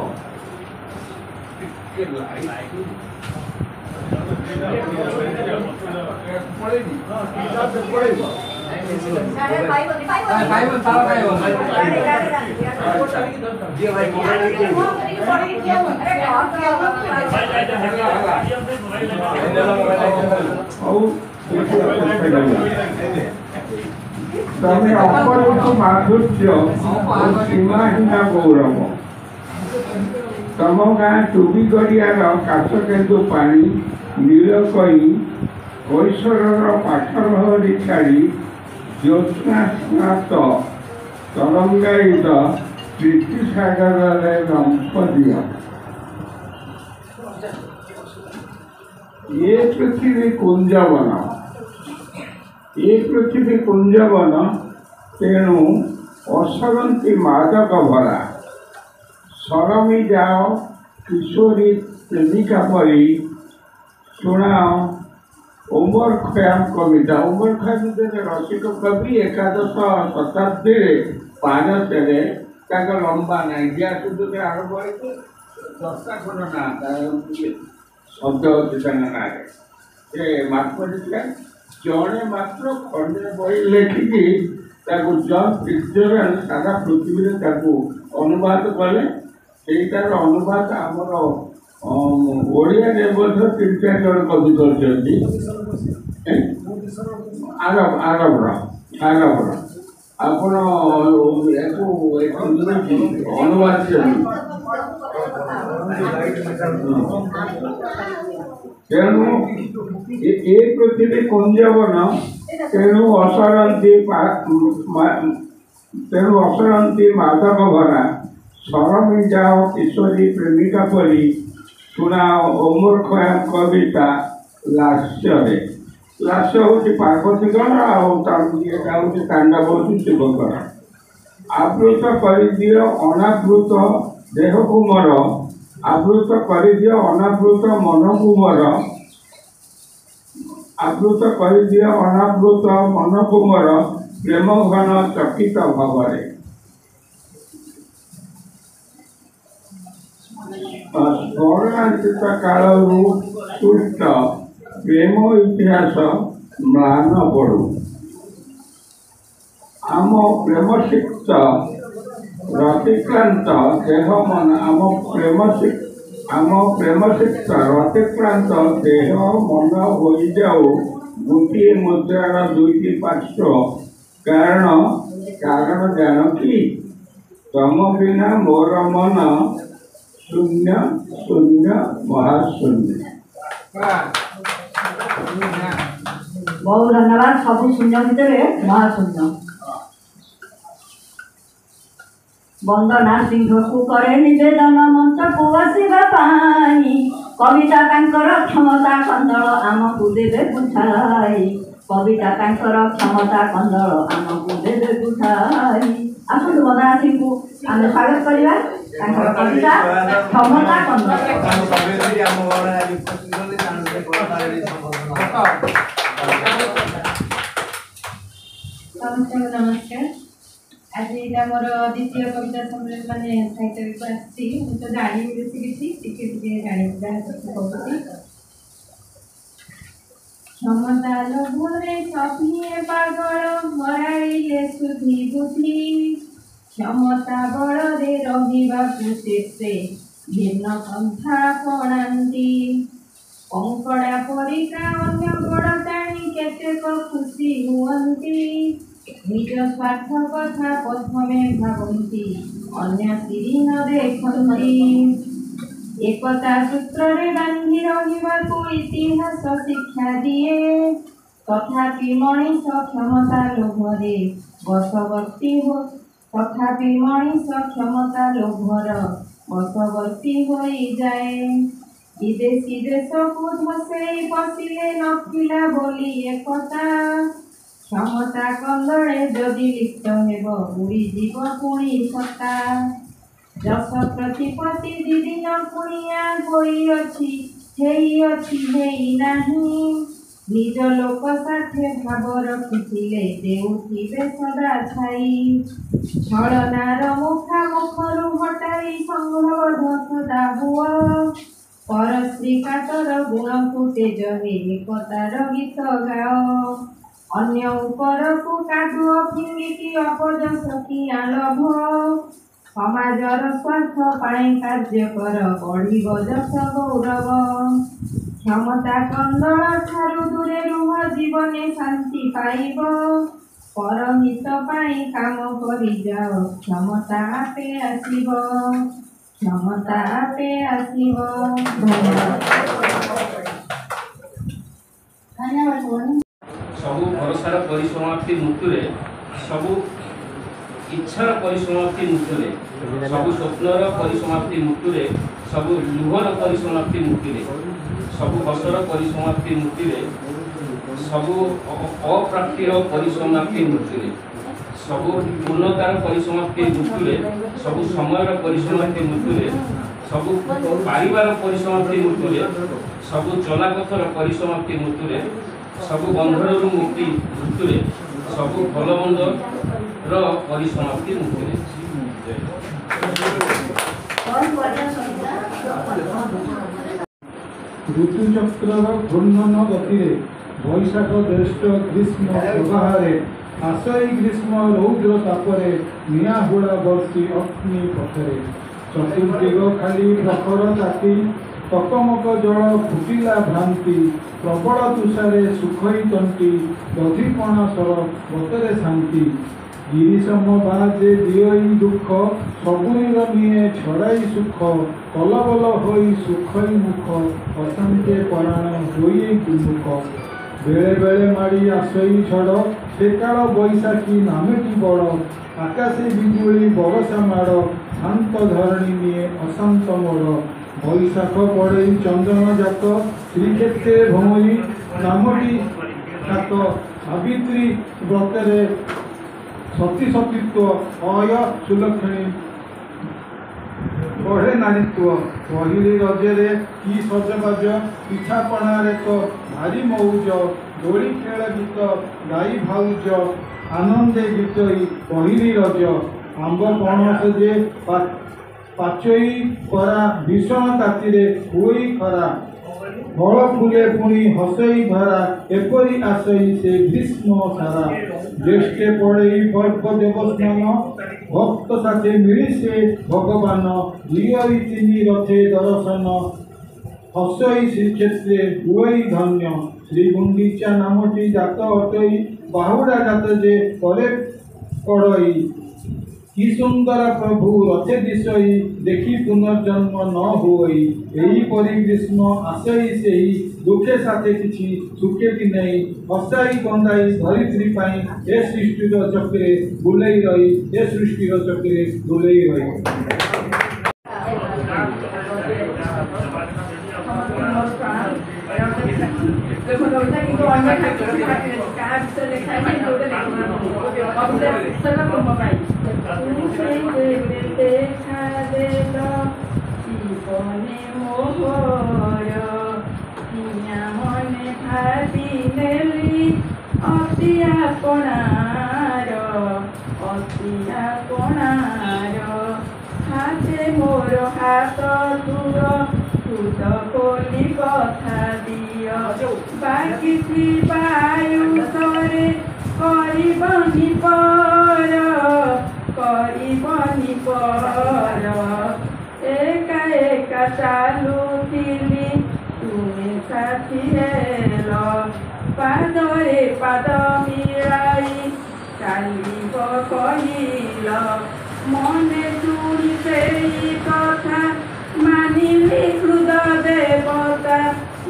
तमें अपरूप माधुर्य और सीमाहीन गौरव तम गाँ टुबी गड़ियार काशकेन्दु पानी नीलकई कैशोर पाठरहरी छाड़ी ज्योत्ना स्नात तरंगायित प्रीति सागर दंपतिया ये पृथ्वी कुंजवन तेणु असरंती मादक भरा सरमी जाओ किशोरी प्रेमिका परी शुणाओ उमर खयाम कविता उमर खयाम रसिक कवि 11 शताब्दी भारत में लंबा ना इतिहास आरंभ हो 10टा खंड ना शब्द अच्छी ना मैथमेटिक्स जड़े मात्र खंडे बही लेखिकी जन फिट्जरल्ड सारा पृथ्वी अनुवाद कले सेटार अनुवाद आमर ओडिया लेवल 3-4 जन कवि कर आरबर ଆପଣ ୟାକୁ ଅନୁବାଦ ତେଣୁ ଏ ପୃଥିବୀ କୁଞ୍ଜବନ ତେଣୁ ଅସରନ୍ତି ମାଧବ ଭରା ସରମି ଯାଅ କିଶୋରୀ ପ୍ରେମିକା ପରି ଶୁଣାଅ ଅମୂର୍ଖ କବିତା ଲାସ୍ୟରେ। ଲାସ୍ୟ ହେଉଛି ପାର୍ବତୀଙ୍କର ଆଉ ଏଟା ହେଉଛି ତାଣ୍ଡବ ହେଉଛି ଶିବଙ୍କର। ଆବୃତ କରିଦିଅ ଅନାବୃତ ଦେହକୁ ମୋର, ଆବୃତ କରିଦିଅ ଅନାବୃତ ମନକୁ ମୋର, ଆବୃତ କରିଦିଅ ଅନାବୃତ ମନକୁ ମୋର ପ୍ରେମ ଘନ ଚକିତ ଭାବରେ। ସ୍ମରଣାତୀତ କାଳରୁ ସୃଷ୍ଟ ପ୍ରେମ ଇତିହାସ ମ୍ଳାନ ପଡ଼ୁ। ଆମ ପ୍ରେମସିକ୍ତ ରତିକ୍ରାନ୍ତ ଦେହ ମନ ଆମ ପ୍ରେମସିକ୍ତ ରତିକ୍ରାନ୍ତ ଦେହ ମନ ହୋଇଯାଉ ଗୋଟିଏ ମୁଦ୍ରାର ଦୁଇଟି ପାର୍ଶ୍ୱ। କାରଣ ଜାଣ କି ତମ ବିନା ମୋର ମନ ଶୂନ୍ୟ ଶୂନ୍ୟ ମହାଶୂନ୍ୟ। ବହୁତ ଧନ୍ୟବାଦ। ସବୁ ଶୂନ୍ୟ ଭିତରେ ମହାଶୂନ୍ୟ। ବନ୍ଦନା ସିଂହକୁ କରେ ନିବେଦନ ମଞ୍ଚକୁ ଆସିବା ପାଇଁ। କବିତା ତାଙ୍କର କ୍ଷମତା କନ୍ଦଳ ଆମକୁ ଦେବେ ବୁଝାଇ। କବିତା ତାଙ୍କର କ୍ଷମତା କନ୍ଦଳ ଆମକୁ ଦେବେ ବୁଝାଇ। ଆସନ୍ତୁ ବନ୍ଦନା ସିଂହକୁ ଆମେ ସ୍ୱାଗତ କରିବା। ତାଙ୍କର କବିତା କ୍ଷମତା କନ୍ଦଳ। ସମସ୍ତଙ୍କୁ ନମସ୍କାର। ଆଜି ଏଇଟା ମୋର ଦ୍ୱିତୀୟ କବିତା ସମ୍ମିଳନୀ ମାନେ ସାହିତ୍ୟକୁ ଆସିଛି। ମୁଁ ତ ଜାଣିବି ବେଶୀ କିଛି ଟିକେ ଟିକେ ଜାଣିବି ଯାହା ସବୁ କହୁଛି। କ୍ଷମତା ଲୋଭରେ ସଭିଏ ପାଗଳ ମରାଇଲେ ସୁଧି ବୁଦ୍ଧି। କ୍ଷମତା ବଳରେ ରହିବାକୁ ଶେଷେ ଭିନ୍ନ ପନ୍ଥା ଆପଣାନ୍ତି। କଙ୍କଡ଼ା ପରିକା ଅନ୍ୟ ଗୋଡ଼ ଟାଣି କେତେକ ଖୁସି ହୁଅନ୍ତି। ନିଜ ସ୍ୱାର୍ଥ କଥା ପ୍ରଥମେ ଭାବନ୍ତି, ଅନ୍ୟ ସିରି ନ ଦେଖନ୍ତି। एकता सूत्रे बांधि रहिबाकु इतिहास शिक्षा दिए। तथापि मनीष क्षमता लोभरे बशवर्ती हो तथापि मनीष क्षमता लोभर बशवर्ती होई जाए। विदेशी देश को धसई पशिले नथिला बोली एकता। क्षमता कंदले जदि लिप्त हेब उड़ी जीव पुणी सत्ता। जस प्रतिपत्ति दिदिन कुणिया होई अछि हेई नाही। निज लोक साथे भाव रखिथिले देउथिबे सदा छाई। छलनार मुखा मुखरू हटाई संभव सदा हुआ। परश्री कातर गुण फुटे जहे एकतार गीत गाओ। अन्य उपरकू कादुଅ ଫିଙ୍ଗିକି अपजस किया लोभ। समाजर स्वार्थ पाई कार्य कर बढ़िब जस गौरव। क्षमता कंदल ठारू दूरे रुह जीवने शांति पाइब। परहित पाई काम करि जाओ क्षमता आपे आसिब। क्षमता आपे आसिब। धन्यवाद। सबु भरोसार परिसमाप्ति मृत्युरे सबु इच्छार परिसमाप्ति मृत्युरे सबु स्वप्नर परिसमाप्ति मृत्युरे सबु लुहर परिसमाप्ति मृत्युरे सबु हसर परिसमाप्ति मृत्युरे सबु अप्राप्तिर परिसमाप्ति मृत्युरे सबु पूर्णतार परिसमाप्ति मृत्युरे सबु समयर परिसमाप्ति मृत्युरे सबु पारिवार परिसमाप्ति मृत्युरे सबु चलापथर परिसमाप्ति मृत्युरे सबु बंधन मुक्ति मृत्युरे सबु भल मंद परिसमाप्ति मृत्युरे। ऋतुचक्र घूर्णन गति बैशाख ज्येष्ठ ग्रीष्म प्रवाहे आशयी ग्रीष्म रौद्र तापरे निआ हुड़ा बर्षी अग्नि पथरे। चतुर्दिग खाली प्रखर ताती टकमक जल फुटिला भ्रांति। प्रबल तुषारे सुखई तंटी दधिपणा सर बतरे शांति। গিরিশম বাজে দিয়ই দুঃখ সগুণীর নিয়ে ছড়াই সুখ কলবল হই সুখই মুখ অশান্তে পরাণ হইই দুমুখ বেড়ে বেড়ে মারি আসই ঝড় সেকাল বৈশাখী নামেটি বড় আকাশে বিজুলি বরসা মাড় শান্ত ধরণী নিয়ে অশান্ত মোড় বৈশাখ পড়েই চন্দন জাত শ্রীক্ষেত্রে ভ্রমণী নামটি খ্যাত সাবিত্রী ব্রতেরে সতী সতীত্ব অয় সুলক্ষণী বঢ়ে নারীত্ব পহিলি রজরে কি সজবাজ পিঠাপଣାରେ ତ ଭାରି ମଉଜ ଦୋଳି ଖେଳ ଗୀତ ଗାଇ ଭାଉଜ ଆନନ୍ଦେ ଗୀତଇ ପହିଲି ରଜ ଆମ୍ବ ପଣସ ଯେ ପାଚଇ ଖରା ଭୀଷଣ ତାତିରେ ହୁଇ ଖରା ଫଳ ଫୁଲେ ପୁଣି ହସଇ ଧରା ଏପରି ଆସଇ ସେ ଗ୍ରୀଷ୍ମ ସାରା ଜ୍ୟେଷ୍ଠେ ପଡ଼େଇ ପର୍ବ ଦେବସ୍ନାନ ଭକ୍ତ ସାଥେ ମିଳିছে ଭଗବାନ ଝିଅଇ ତିନି ରଥେ ଦର୍ଶନ ହସଇ ଶ୍ରୀକ୍ଷେତ୍ରେ ହୁଅଇ ଧନ୍ୟ ଶ୍ରୀ ଗୁଣ୍ଡିଚା ନାମଟି ଜାତ ଅଟଇ ବାହୁଡ଼ା ଜାତ ଯେ ପରେ କଡ଼ଇ କି ସୁନ୍ଦର ପ୍ରଭୁ ରଥେ ଦିଶଇ ଦେଖି ପୁନର୍ଜନ୍ମ ନ ହୁଅଇ ଏହିପରି ଗ୍ରୀଷ୍ମ ଆସଇ ସେହି ଦୁଃଖେ ସାଥେ କିଛି ସୁଖେ କି ନେଇ ହସାଇ କନ୍ଦାଇ ଧରିତ୍ରୀ ପାଇଁ ଏ ସୃଷ୍ଟିର ଚକ୍ରେ ବୁଲେଇ ରହି ଏ ସୃଷ୍ଟିର ଚକ୍ରେ ବୁଲେଇ ରହି জীবনে মোহর পিয়া মনে ভাবি নেলি অতি আপনার হাতে মোর হাত দূর তুত কলি কথা দিয় বাকি বায়ুতরে କରିବନି ପର ଏକା ଏକା ଚାଲୁଥିଲି ତୁମେ ସାଥି ହେଲ ପାଦରେ ପାଦ ମିଳାଇ ଚାଲିବ କହିଲ ମନେ ଶୁଣି ସେଇ କଥା ମାନିଲି ହୃଦ ଦେବତା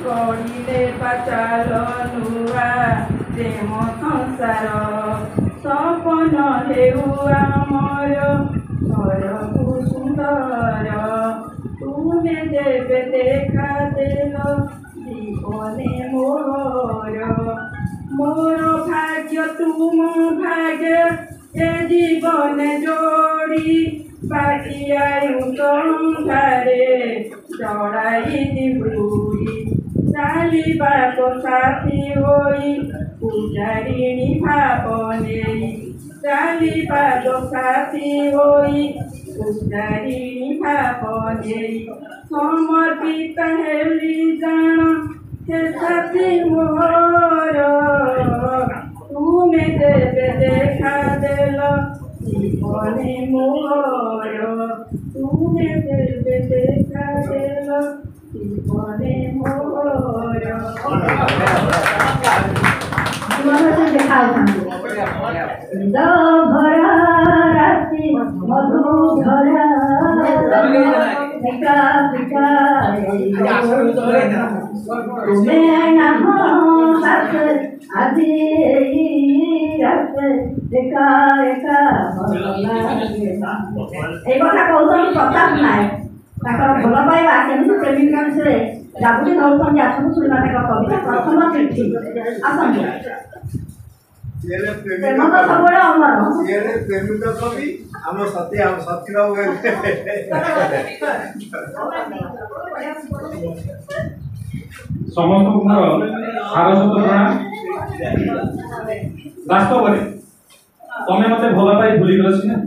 ଗଢ଼ିଲେ ପାଚାଲ ନୂଆ ପ୍ରେମ ସଂସାର ସପନ ହେଉ ଆମର ଘରକୁ ସୁନ୍ଦର ତୁମେ ଯେବେ ଦେଖାଦେଲ ଜୀବନେ ମୋର ଭାଗ୍ୟ ତୁମ ଭାଗ୍ୟ ଏ ଜୀବନେ ଯୋଡ଼ି ବାକି ଆୟୁ ସଂସାରେ ଚଢ଼ାଇ ବୁଡ଼ି ଚାଲିବାକୁ ସାଥୀ ହୋଇ ପୂଜାରିଣୀ ଭାବ ନେଇ ଚାଲିବାକୁ ସାଥୀ ହୋଇ ପୂଜାରିଣୀ ଭାବ ନେଇ ସମର୍ପିତ ହେଲି ଜାଣ ସେ ସାଥୀ ମୋର ତୁମେ ଯେବେ ଦେଖାଦେଲ ଜୀବନେ ମୋର ତୁମେ ଯେବେ ଦେଖାଦେଲ জীবনে মোর ভরা রাতি মধু ধরা পিকা পিকা তুমি নাম সাথে আজি রাতে একা একা এই কথা কৌশলী প্রতাপ নায়ক ତାଙ୍କର ଭଲ ପାଇବା କେମିତି ପ୍ରେମିକା ବିଷୟରେ ଜାବୁଡ଼ି ଧରୁଛନ୍ତି ଆସନ୍ତୁ ଶୁଣିବା ତାଙ୍କ କବିତା ପ୍ରଥମ ଚିଠି ଆସନ୍ତୁ ପ୍ରେମ ତ ସବୁବେଳେ ଅମର ପ୍ରେମିକ କବି ଆମ ସତୀ ବାବୁ ସମସ୍ତଙ୍କୁ ମୋର ସାରସ୍ୱତ ପ୍ରଣାମ। ବାସ୍ତବରେ ତମେ ମତେ ଭଲ ପାଇ ଭୁଲିଗଲ ସିନା,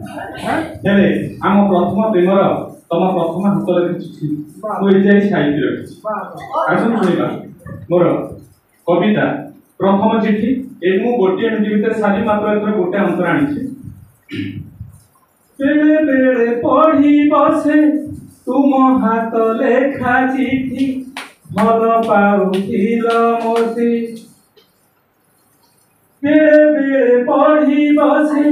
ହେଲେ ଆମ ପ୍ରଥମ ପ୍ରେମର ତମ ପ୍ରଥମ ହାତରେ ଚିଠି ମୁଁ ଏଯାଇ ସାଇତି ରଖିଛି। ଆସନ୍ତୁ ଶୁଣିବା ମୋର କବିତା ପ୍ରଥମ ଚିଠି। ଏ ମୁଁ ଗୋଟିଏ ମିନିଟ୍ ଭିତରେ ସାରି ମାତ୍ର ଏଥର ଗୋଟେ ଅନ୍ତର ଆଣିଛି। ବେଳେ ବେଳେ ପଢ଼ି ବସେ ତୁମ ହାତ ଲେଖା ଚିଠି ଭଲ ପାଉଥିଲ ମୋତେ। ବେଳେ ବେଳେ ପଢ଼ି ବସେ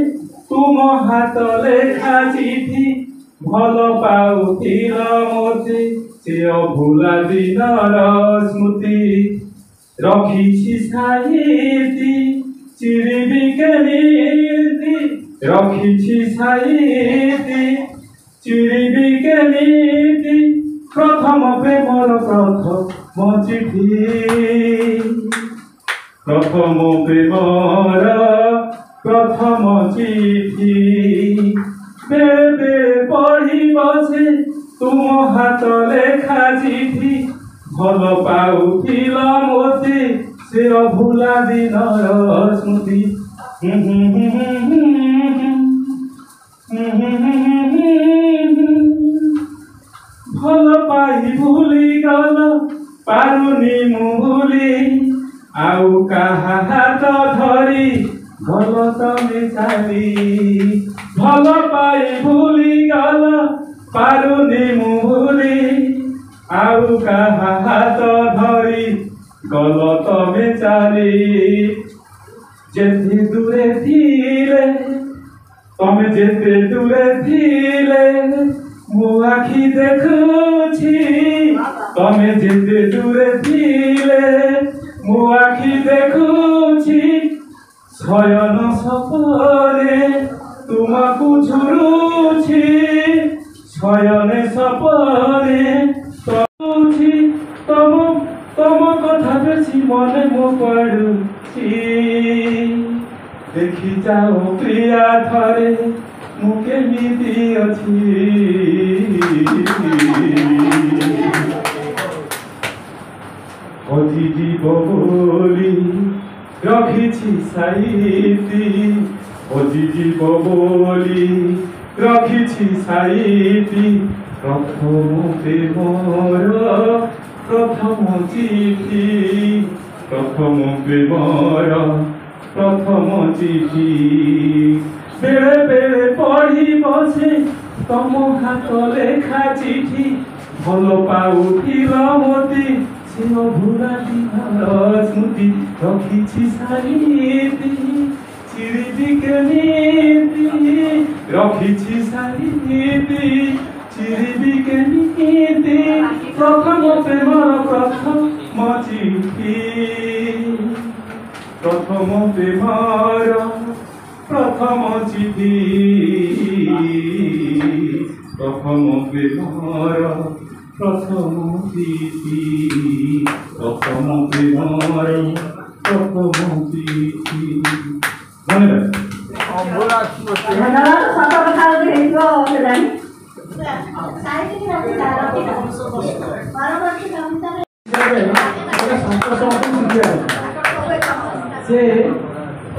तुम हाथ लेखा चिठी भल पाउथिल मोते से अभुला दिनर स्मृति रखिछि साहिती चिरिबि केमिति रखिछि साहिती चिरिबि केमिति प्रथम प्रेमर प्रथम चिठी प्रथम प्रेमर प्रथम चिठी बेबे पढ़िब से तुम हाथ लेखा चिठी भल पाउथिल मोते से अभुला दिनर स्मृति भल पाई भूली गल पारुनी मुहुली आउ काहा हाथ धरी भल तमे चाली भल पाई भूली गल पारुनी मुहुली आउ काहा हाथ धरी गल तमे चाली जेते दूरे थिले तमे जेते दूरे थिले मो आखि देखुछि तमे जेते दूरे थिले मो आखि देखुछि शयन सपने तुमको झुरुछि शयन सपने तमुछि तम कथा बेसी मने मो पड़ुछि देखि जाओ प्रिया थरे मु केमिति अछि अजी जीव बोली रखिछि साइती अजी जीव बोली रखिछि साइती प्रथम प्रेमर प्रथम चिठी प्रथम प्रेमर प्रथम चिठी बेले बेले पढ़ी बसे तम हाथ लेखा चिठी भल पाउथिल मोते से अभुला दिनर स्मृति रखिछि साइती चिरिबि केमिति रखिछि साइती चिरिबि केमिति प्रथम प्रेमर प्रथम चिठी प्रथम प्रेमर प्रथम चिठी प्रथम प्रेमर प्रथम चिठी प्रथम प्रेमर प्रथम चिठी धन्यवाद। से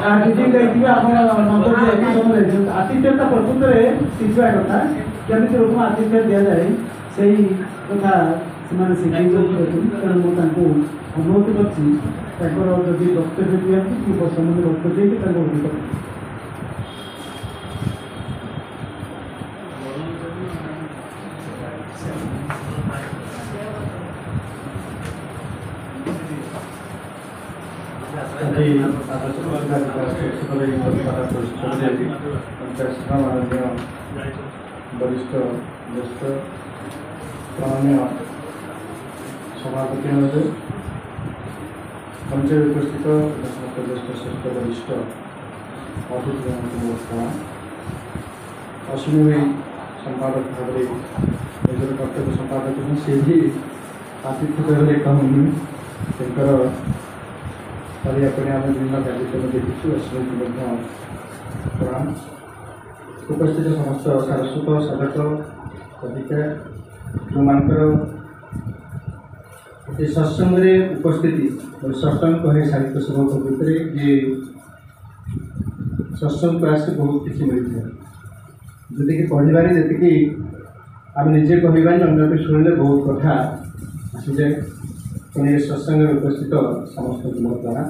आतिथ्य देखिए आपण नंबर जे समय आतिथ्यता प्रकृତରେ ଶିଖିବା କଥା କେମିତି ଲୋକଙ୍କୁ ଆତିଥ୍ୟ ଦିଆଯାଏ ସେଇ କଥା ସେମାନେ ଶିଖେଇଛନ୍ତି ତେଣୁ ମୁଁ ତାଙ୍କୁ ଅନୁରୋଧ କରିଛି ତାଙ୍କର ଯଦି ବକ୍ତବ୍ୟ ଦିଅନ୍ତି କି ସମ୍ବନ୍ଧ ବକ୍ତବ୍ୟ ଦେଇକି ତାଙ୍କୁ ଅନୁରୋଧ କରିଛି। वरिष्ठ ज्येष्ठ माननीय सभापति महोदय पंचायत उपस्थित समस्त ज्येष्ठ श्रेष्ठ वरिष्ठ अतिथि नमस्कार। अश्विनी संपादक भाव निजर कर्तव्य संपादक सी भी आतिथ्य भाव कहूँ अपने आम विभिन्न कार्यक्रम देखीचु अश्विनी प्रणाम। उपस्थित समस्त सारस्वत साधक अधिका जो मानकर सत्संग उपस्थिति सत्संग कहे साहित्य सभा भितर ये सत्संग प्रयास बहुत किसी मिलता है जी पढ़ारे जी आम निजे कहबानी अन्य शुणिले बहुत कथा आसी जाए तेणु ये सत्संग उपस्थित समस्त द्वारा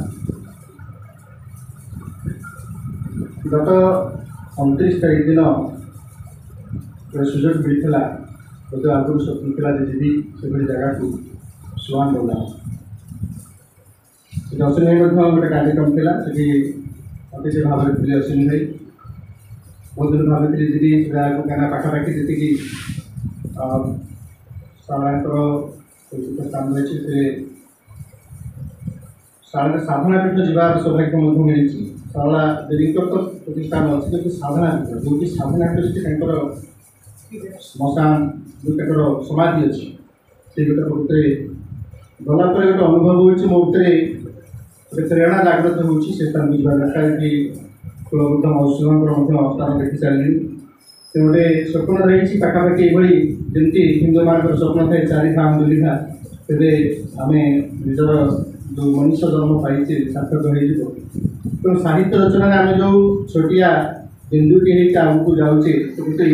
गत 29 तारीख दिन गोटे सुजोग मिलता बोध आगुरी स्वप्न था जी से जगह को सुहान बोला अश्विनी भाई गोटे कार्यक्रम था अतिथि भाव में थे अश्विनी भाई बहुत दिन भावी जी क्या पाखापाखि जी शालांकर स्थान रही है शाला साधना पीठ जीवार सौभाग्य मिली शाला देवी तो प्रतिष्ठान अच्छी जो साधना पीठ जो साधना पीठ से श्मशान जो समाधि अच्छी से गोटे गलापर गोटे अनुभव हो मो गोटे प्रेरणा जागृत होती दरकार कि कुलबुद्ध महोत्सव स्थान देखी सारे से गोटे स्वप्न रही पाखापाखि ये जमी हिंदू मान स्वप्न थाए चारि धाम बुलिधा तेरे आम निजर जो मनुष्य जन्म पाइचे सार्थक हो तेणु साहित्य रचना आम जो छोटिया बिंदुटी आगू जाऊे गोटे